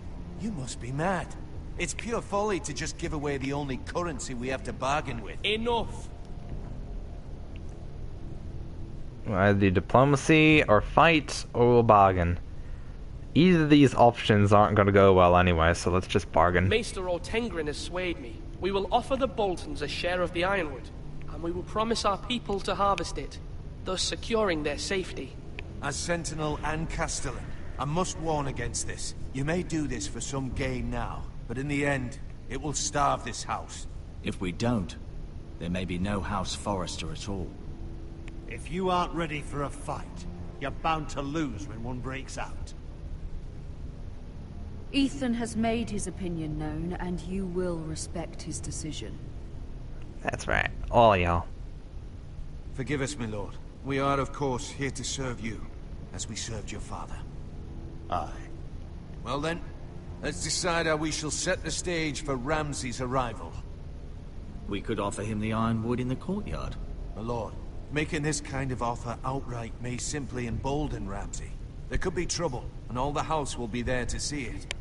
You must be mad. It's pure folly to just give away the only currency we have to bargain with. Enough! We'll either do diplomacy, or fight, or we'll bargain. Either of these options aren't going to go well anyway, so let's just bargain. Maester Ortengrin has swayed me. We will offer the Boltons a share of the ironwood, and we will promise our people to harvest it, thus securing their safety. As Sentinel and Castellan, I must warn against this. You may do this for some gain now, but in the end, it will starve this house. If we don't, there may be no House Forrester at all. If you aren't ready for a fight, you're bound to lose when one breaks out. Ethan has made his opinion known, and you will respect his decision. That's right. All y'all. Forgive us, my lord. We are, of course, here to serve you, as we served your father. Aye. Well then, let's decide how we shall set the stage for Ramsay's arrival. We could offer him the ironwood in the courtyard. My lord, making this kind of offer outright may simply embolden Ramsay. There could be trouble, and all the house will be there to see it.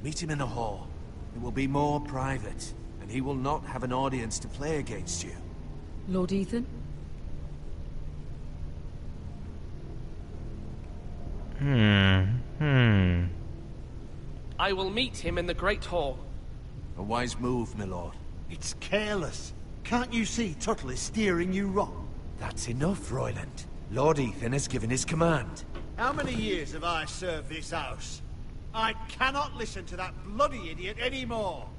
Meet him in the hall. It will be more private, and he will not have an audience to play against you. Lord Ethan? I will meet him in the Great Hall. A wise move, my lord. It's careless. Can't you see Tuttle is steering you wrong? That's enough, Royland. Lord Ethan has given his command. How many years have I served this house? I cannot listen to that bloody idiot anymore.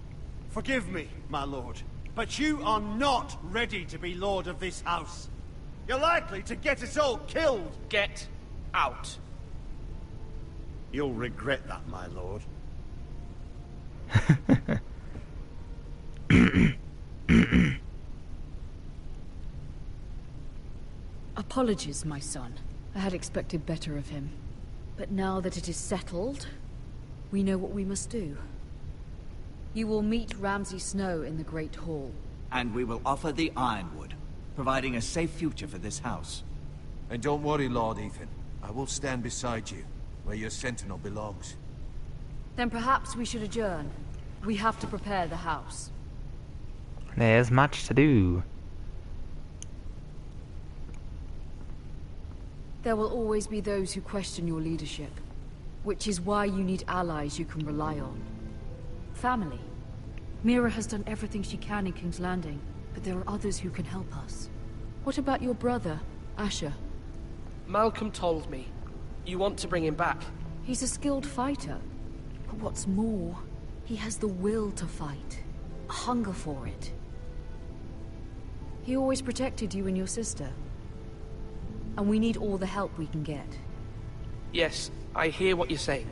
Forgive me, my lord, but you are not ready to be lord of this house. You're likely to get us all killed. Get out. You'll regret that, my lord. Apologies, my son. I had expected better of him. But now that it is settled, we know what we must do. You will meet Ramsay Snow in the Great Hall. And we will offer the ironwood, providing a safe future for this house. And don't worry, Lord Ethan. I will stand beside you, where your sentinel belongs. Then perhaps we should adjourn. We have to prepare the house. There's much to do. There will always be those who question your leadership, which is why you need allies you can rely on. Family. Mira has done everything she can in King's Landing, but there are others who can help us. What about your brother, Asher? Malcolm told me. You want to bring him back. He's a skilled fighter. But what's more, he has the will to fight. A hunger for it. He always protected you and your sister. And we need all the help we can get. Yes, I hear what you're saying.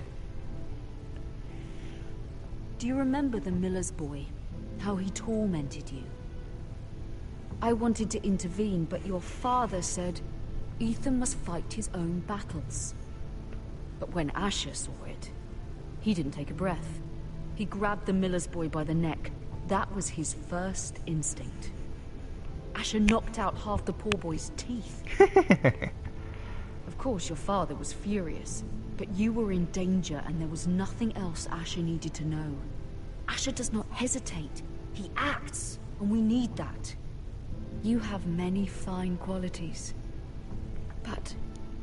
Do you remember the miller's boy? How he tormented you? I wanted to intervene, but your father said Ethan must fight his own battles. But when Asher saw it, he didn't take a breath. He grabbed the miller's boy by the neck. That was his first instinct. Asher knocked out half the poor boy's teeth. Of course, your father was furious, but you were in danger and there was nothing else Asher needed to know. Asher does not hesitate. He acts, and we need that. You have many fine qualities, but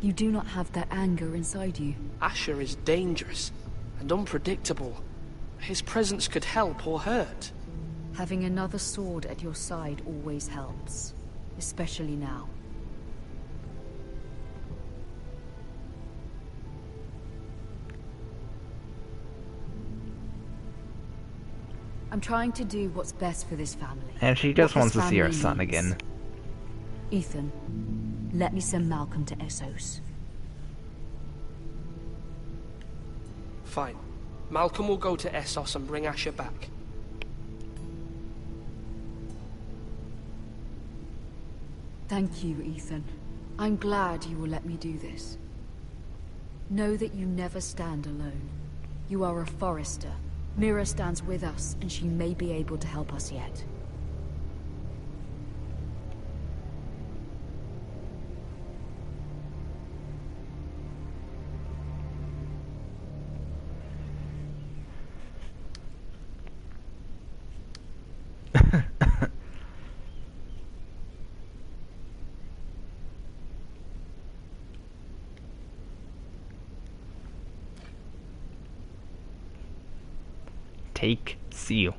you do not have that anger inside you. Asher is dangerous and unpredictable. His presence could help or hurt. Having another sword at your side always helps, especially now. I'm trying to do what's best for this family. And she just What wants this to see her family son needs. again. Ethan, let me send Malcolm to Essos. Fine. Malcolm will go to Essos and bring Asher back. Thank you, Ethan. I'm glad you will let me do this. Know that you never stand alone. You are a Forrester. Mira stands with us, and she may be able to help us yet. Take seal.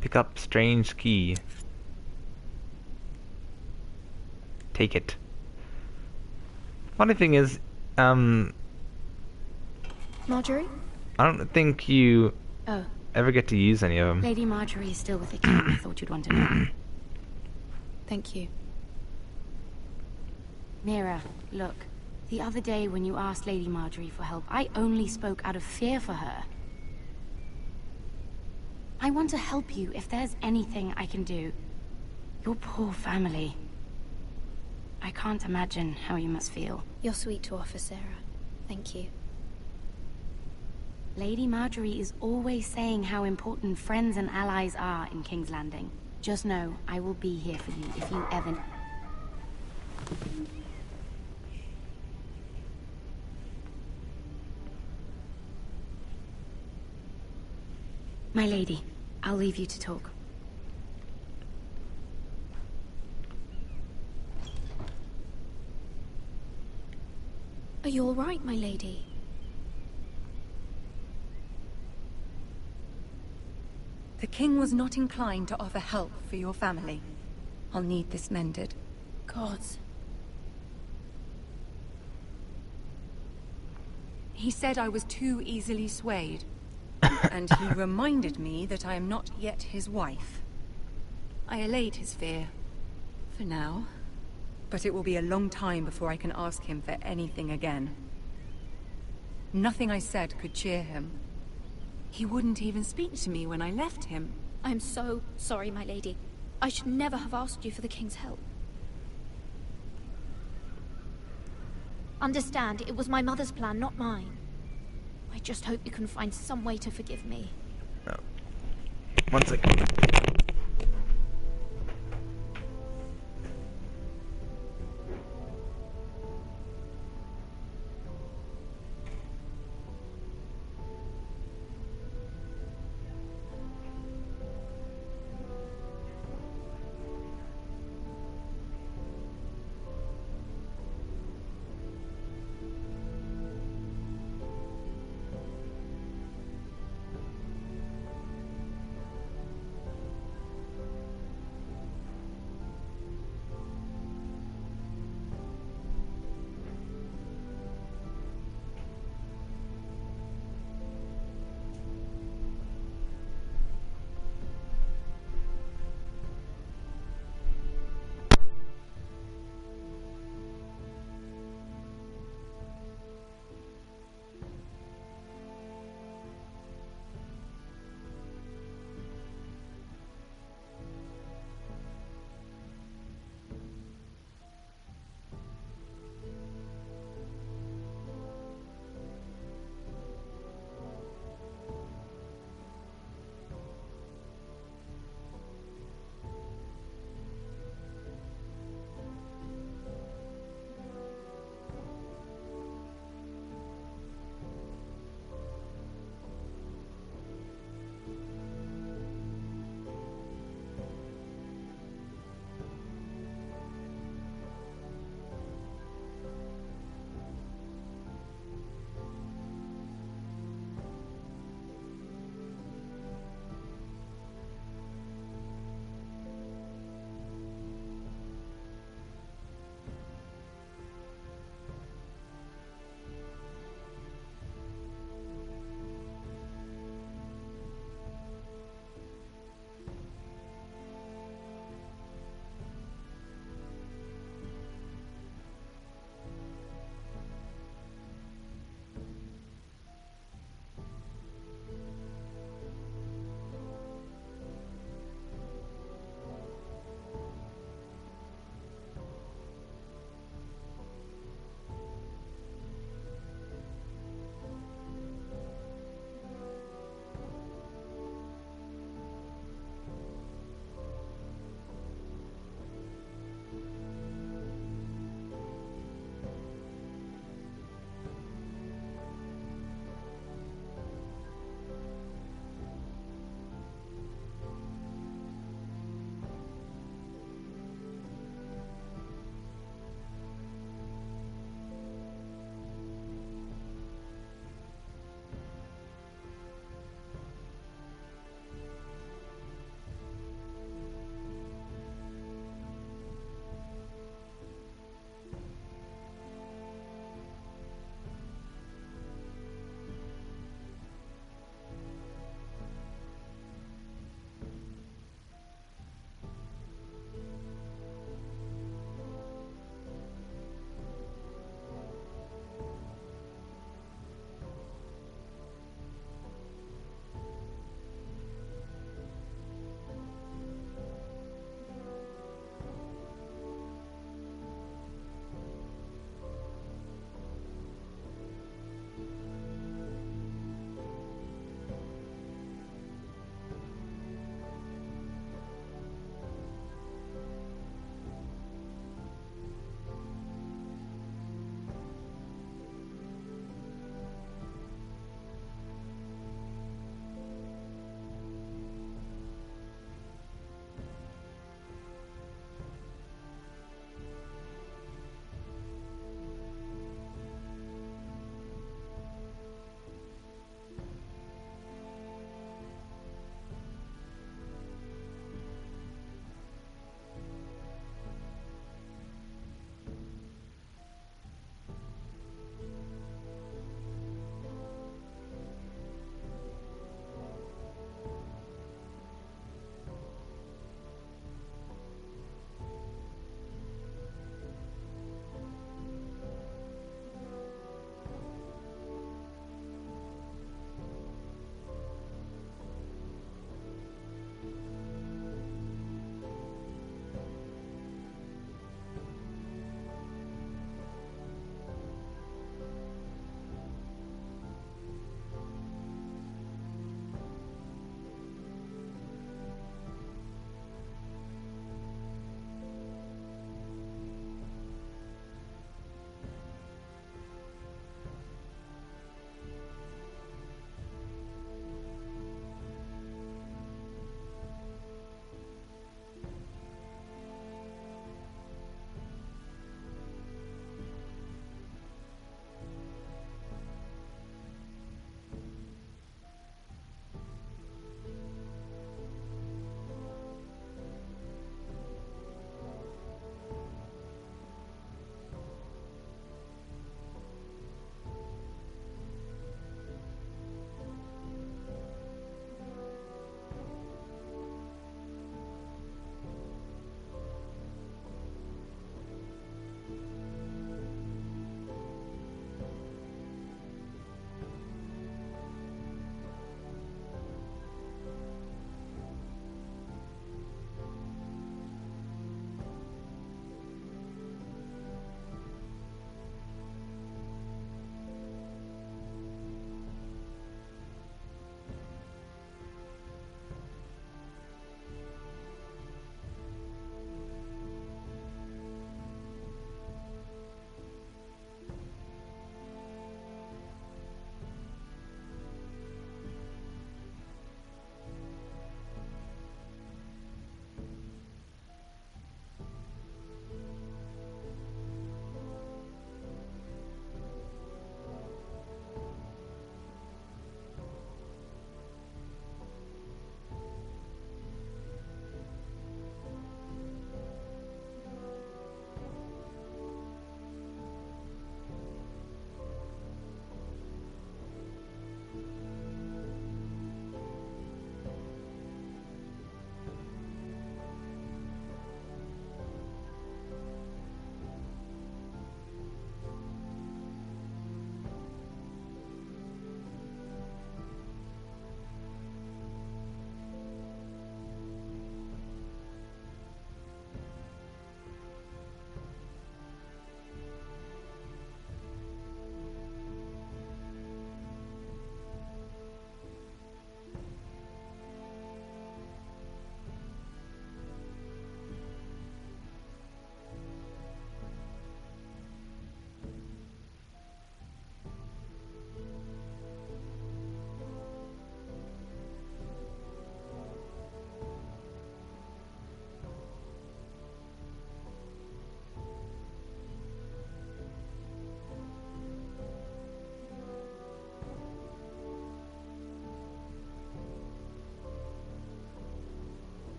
Pick up strange key. Take it. Funny thing is, Marjorie? I don't think you Oh. ever get to use any of them. Lady Marjorie is still with the king. I thought you'd want to know. Thank you. Mira, look. The other day when you asked Lady Marjorie for help, I only spoke out of fear for her. I want to help you if there's anything I can do. Your poor family. I can't imagine how you must feel. You're sweet to offer, Sarah. Thank you. Lady Marjorie is always saying how important friends and allies are in King's Landing. Just know, I will be here for you if you ever... My lady, I'll leave you to talk. Are you all right, my lady? The king was not inclined to offer help for your family. I'll need this mended. Gods. He said I was too easily swayed. And he reminded me that I am not yet his wife. I allayed his fear. For now. But it will be a long time before I can ask him for anything again. Nothing I said could cheer him. He wouldn't even speak to me when I left him. I'm so sorry, my lady. I should never have asked you for the king's help. Understand, it was my mother's plan, not mine. I just hope you can find some way to forgive me. No. One second.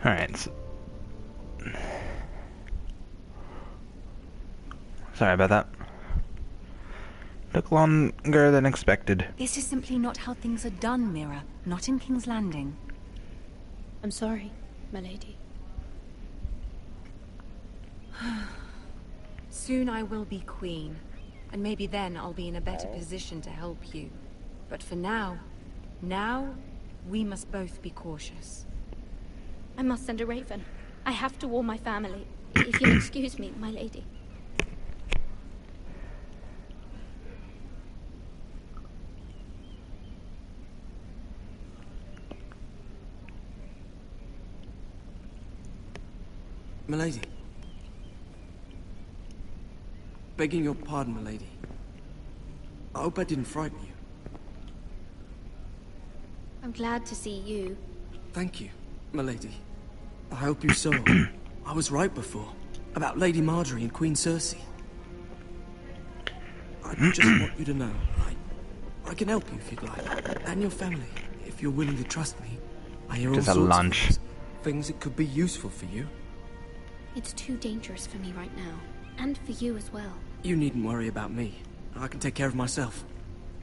Alright. Sorry about that. Took longer than expected. This is simply not how things are done, Mira. Not in King's Landing. I'm sorry, my lady. Soon I will be queen, and maybe then I'll be in a better position to help you. But for now, we must both be cautious. I must send a raven. I have to warn my family. If you'll excuse me, my lady. Milady. Begging your pardon, milady. I hope I didn't frighten you. I'm glad to see you. Thank you, milady. I hope you saw. I was right before. About Lady Marjorie and Queen Cersei. I just want you to know, I can help you if you'd like. And your family, if you're willing to trust me. I hear all Just a sorts lunch. of things that could be useful for you. It's too dangerous for me right now. And for you as well. You needn't worry about me. I can take care of myself.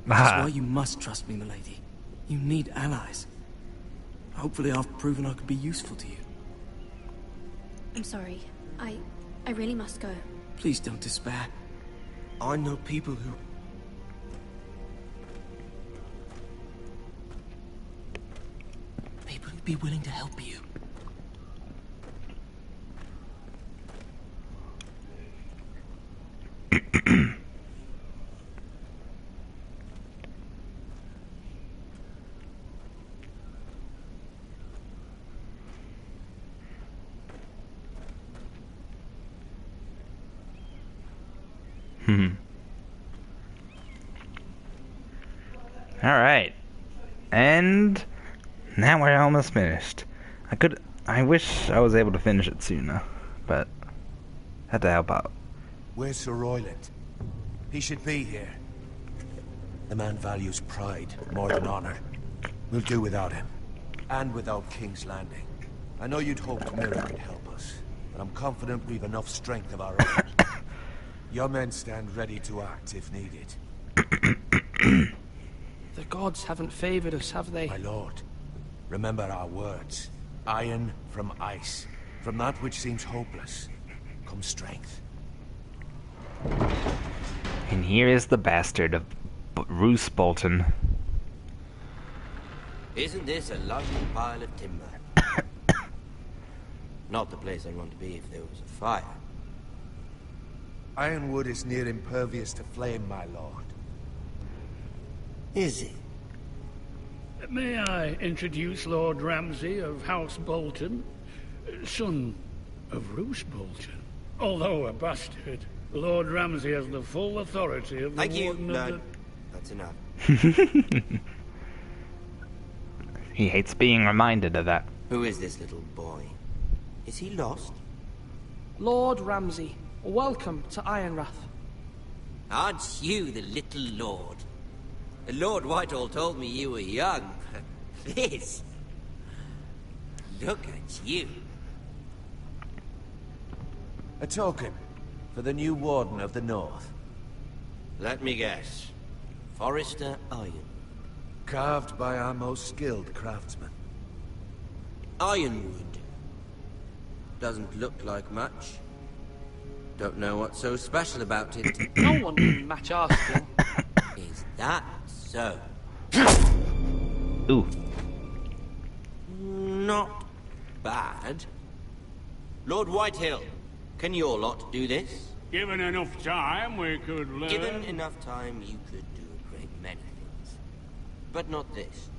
That's why you must trust me, milady. You need allies. Hopefully I've proven I could be useful to you. I'm sorry. I really must go. Please don't despair. I know people who... People who'd be willing to help you. Alright. And now we're almost finished. I wish I was able to finish it sooner, but had to help out. Where's Sir Royland? He should be here. The man values pride more than honor. We'll do without him. And without King's Landing. I know you'd hoped Mira could help us, but I'm confident we've enough strength of our own. Your men stand ready to act if needed. The gods haven't favored us, have they? My lord, remember our words. Iron from ice. From that which seems hopeless comes strength. And here is the bastard of Roose Bolton. Isn't this a lovely pile of timber? Not the place I'd want to be if there was a fire. Ironwood is near impervious to flame, my lord. Is it? May I introduce Lord Ramsay of House Bolton, son of Roose Bolton. Although a bastard, Lord Ramsay has the full authority of the Thank you. Warden of No, the... that's enough. He hates being reminded of that. Who is this little boy? Is he lost? Lord Ramsay, welcome to Ironrath. Aren't you the little lord? Lord Whitehall told me you were young, but this... Look at you. A token for the new Warden of the North. Let me guess. Forrester Iron. Carved by our most skilled craftsmen. Ironwood. Doesn't look like much. Don't know what's so special about it. No one can match our skill. Is that so? Ooh. Not bad. Lord Whitehill, can your lot do this? Given enough time, we could learn. Given enough time, you could do a great many things. But not this,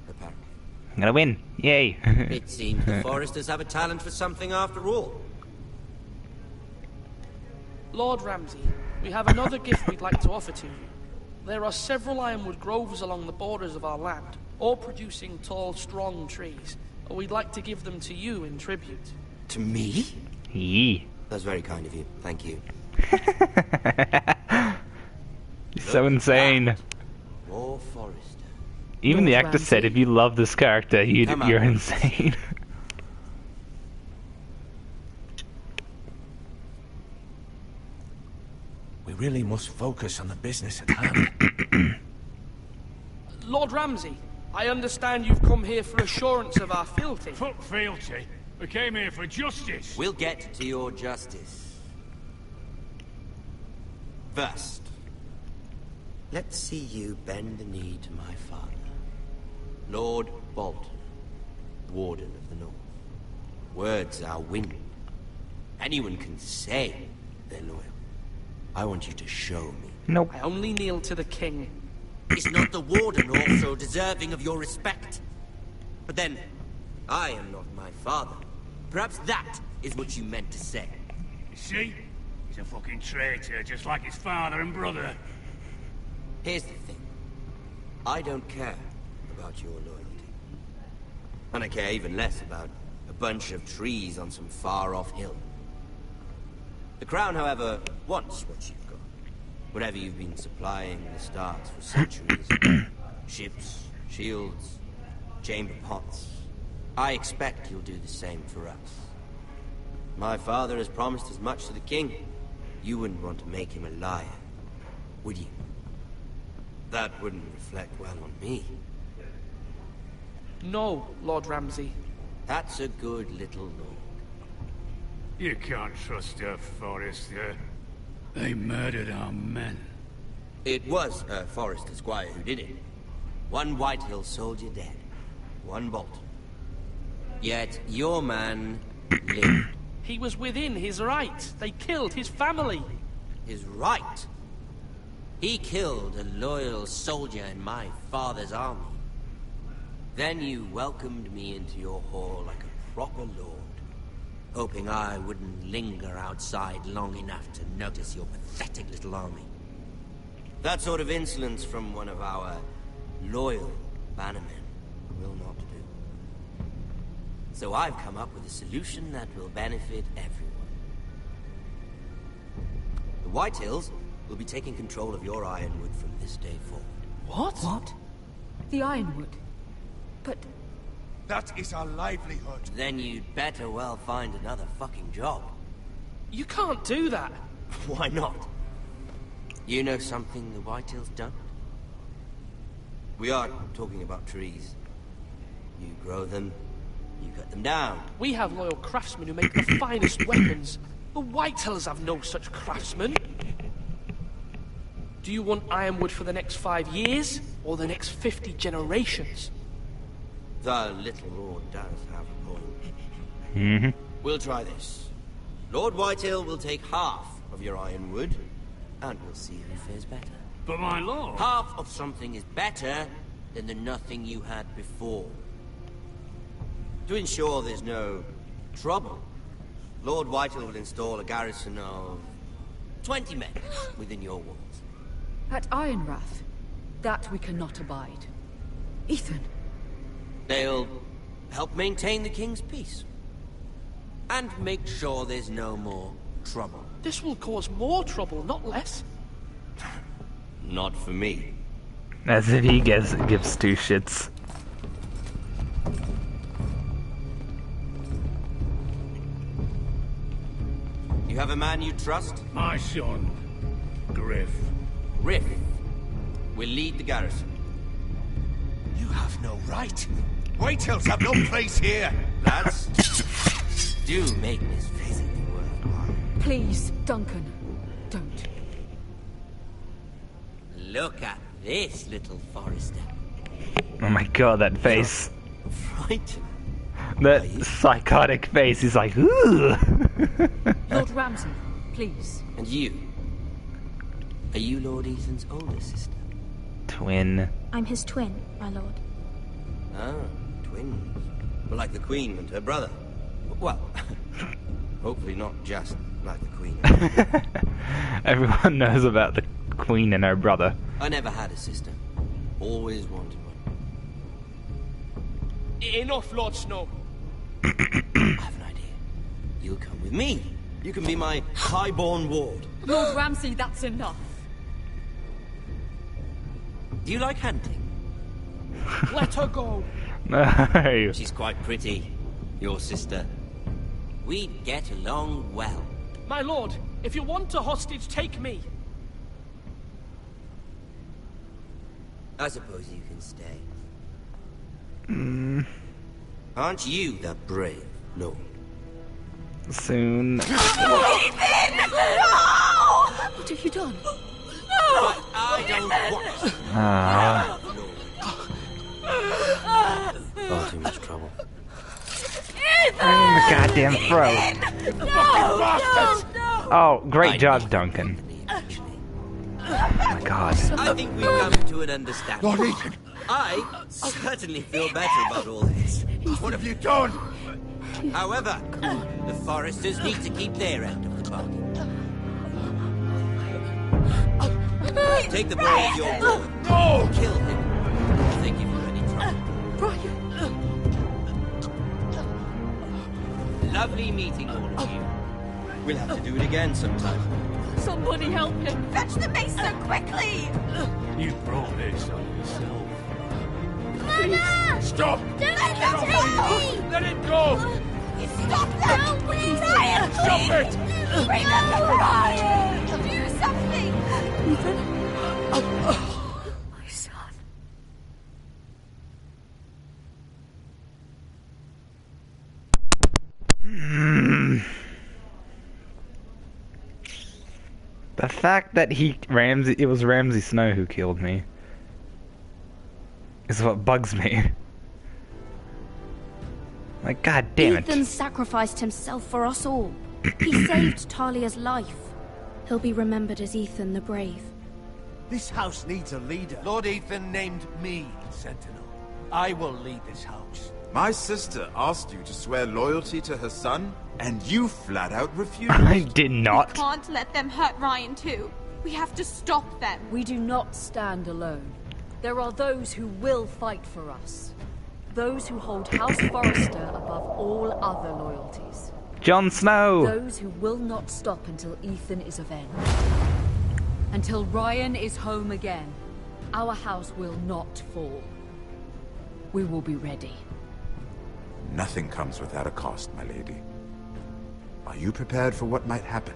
apparently. I'm gonna win. Yay. It seems the Foresters have a talent for something after all. Lord Ramsay, we have another gift we'd like to offer to you. There are several ironwood groves along the borders of our land, all producing tall, strong trees. We'd like to give them to you in tribute. To me? Yee. That's very kind of you. Thank you. So insane. More Forester. Even the Lord actor said, Ramsay? if you love this character, Come on. you're insane. We really must focus on the business at hand. Lord Ramsay, I understand you've come here for assurance of our fealty. Fuck fealty. We came here for justice. We'll get to your justice. First, let's see you bend the knee to my father, Lord Bolton, Warden of the North. Words are wind. Anyone can say they're loyal. I want you to show me. Nope. I only kneel to the king. Is not the Warden also deserving of your respect? But then, I am not my father. Perhaps that is what you meant to say. You see? He's a fucking traitor, just like his father and brother. Here's the thing. I don't care about your loyalty. And I care even less about a bunch of trees on some far-off hill. The Crown, however, wants what you've got. Whatever you've been supplying the Starks for centuries. Ships, shields, chamber pots. I expect you'll do the same for us. My father has promised as much to the king. You wouldn't want to make him a liar, would you? That wouldn't reflect well on me. No, Lord Ramsay. That's a good little lord. You can't trust a Forester. They murdered our men. It was a Forester squire who did it. One Whitehill soldier dead. One Bolton. Yet your man lived. He was within his right. They killed his family. His right? He killed a loyal soldier in my father's army. Then you welcomed me into your hall like a proper lord, hoping I wouldn't linger outside long enough to notice your pathetic little army. That sort of insolence from one of our loyal bannermen will not do. So I've come up with a solution that will benefit everyone. The Whitehills will be taking control of your ironwood from this day forward. What? The ironwood? But... That is our livelihood. Then you'd better well find another fucking job. You can't do that. Why not? You know something the Whitehills don't? We are talking about trees. You grow them, you cut them down. We have loyal craftsmen who make the finest weapons. The Whitehills have no such craftsmen. Do you want ironwood for the next 5 years, or the next 50 generations? The little lord does have a point. Mm-hmm. We'll try this. Lord Whitehill will take half of your ironwood, and we'll see who fares better. But my lord... Half of something is better than the nothing you had before. To ensure there's no trouble, Lord Whitehill will install a garrison of 20 men within your walls. At Ironrath? That we cannot abide. Ethan! They'll help maintain the king's peace. And make sure there's no more trouble. This will cause more trouble, not less. Not for me. As if he gives two shits. You have a man you trust? My son, Griff. Griff will lead the garrison. You have no right. Whitehills have no place here. Lads, do make this visit worthwhile. Please, Duncan, don't. Look at this, little Forrester? Oh my god, that face. Frightened? That psychotic face. He's like, ooh. Lord Ramsay, please. And you? Are you Lord Ethan's older sister? Twin. I'm his twin, my lord. Ah, twins. Well, like the Queen and her brother. Well, hopefully not just like the Queen. Everyone knows about the Queen and her brother. I never had a sister. Always wanted one. Enough, Lord Snow. I have an idea. You'll come with me. You can be my highborn ward. Lord Ramsay, that's enough. Do you like hunting? Let her go. No. She's quite pretty. Your sister. We'd get along well. My lord, if you want a hostage, take me. I suppose you can stay. Mm, Aren't you the brave lord? soon. What have you done? But I don't want Ah. far too much trouble. In the goddamn throat. Oh, great job, Duncan. Oh my god. I think we've come to an understanding. Lord Ethan! I certainly feel better about all this. What have you done? However, the Foresters need to keep their end of the bargain. Take the boy as your ward. No! Kill him. Thank you for any trouble. Lovely meeting all of you. We'll have to do it again sometime. Somebody help him. Fetch the maester quickly! You brought this on yourself. Mama! Stop! Don't let him take me! Let it go! Stop that! No, please! Ryan, Stop please! it! Remember Ryan! Do something! Ethan? My son. The fact that it was Ramsay Snow who killed me is what bugs me. Like, god damn it. Ethan sacrificed himself for us all. He saved Talia's life. He'll be remembered as Ethan the Brave. This house needs a leader. Lord Ethan named me Sentinel. I will lead this house. My sister asked you to swear loyalty to her son, and you flat out refused. I did not. We can't let them hurt Ryan too. We have to stop them. We do not stand alone. There are those who will fight for us. Those who hold House Forrester above all other loyalties. Jon Snow! Those who will not stop until Ethan is avenged. Until Ryan is home again, our house will not fall. We will be ready. Nothing comes without a cost, my lady. Are you prepared for what might happen?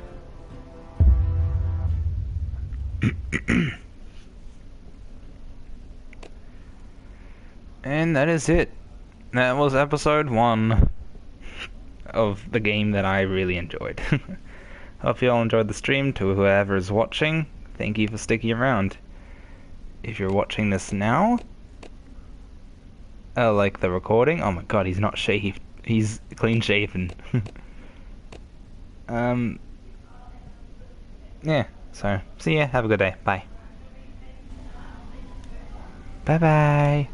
And that is it. That was episode 1 of the game that I really enjoyed. Hope you all enjoyed the stream. To whoever is watching, thank you for sticking around. If you're watching this now, like the recording, oh my god, he's not shaved. He's clean shaven. Yeah, so see ya, have a good day, bye. Bye bye.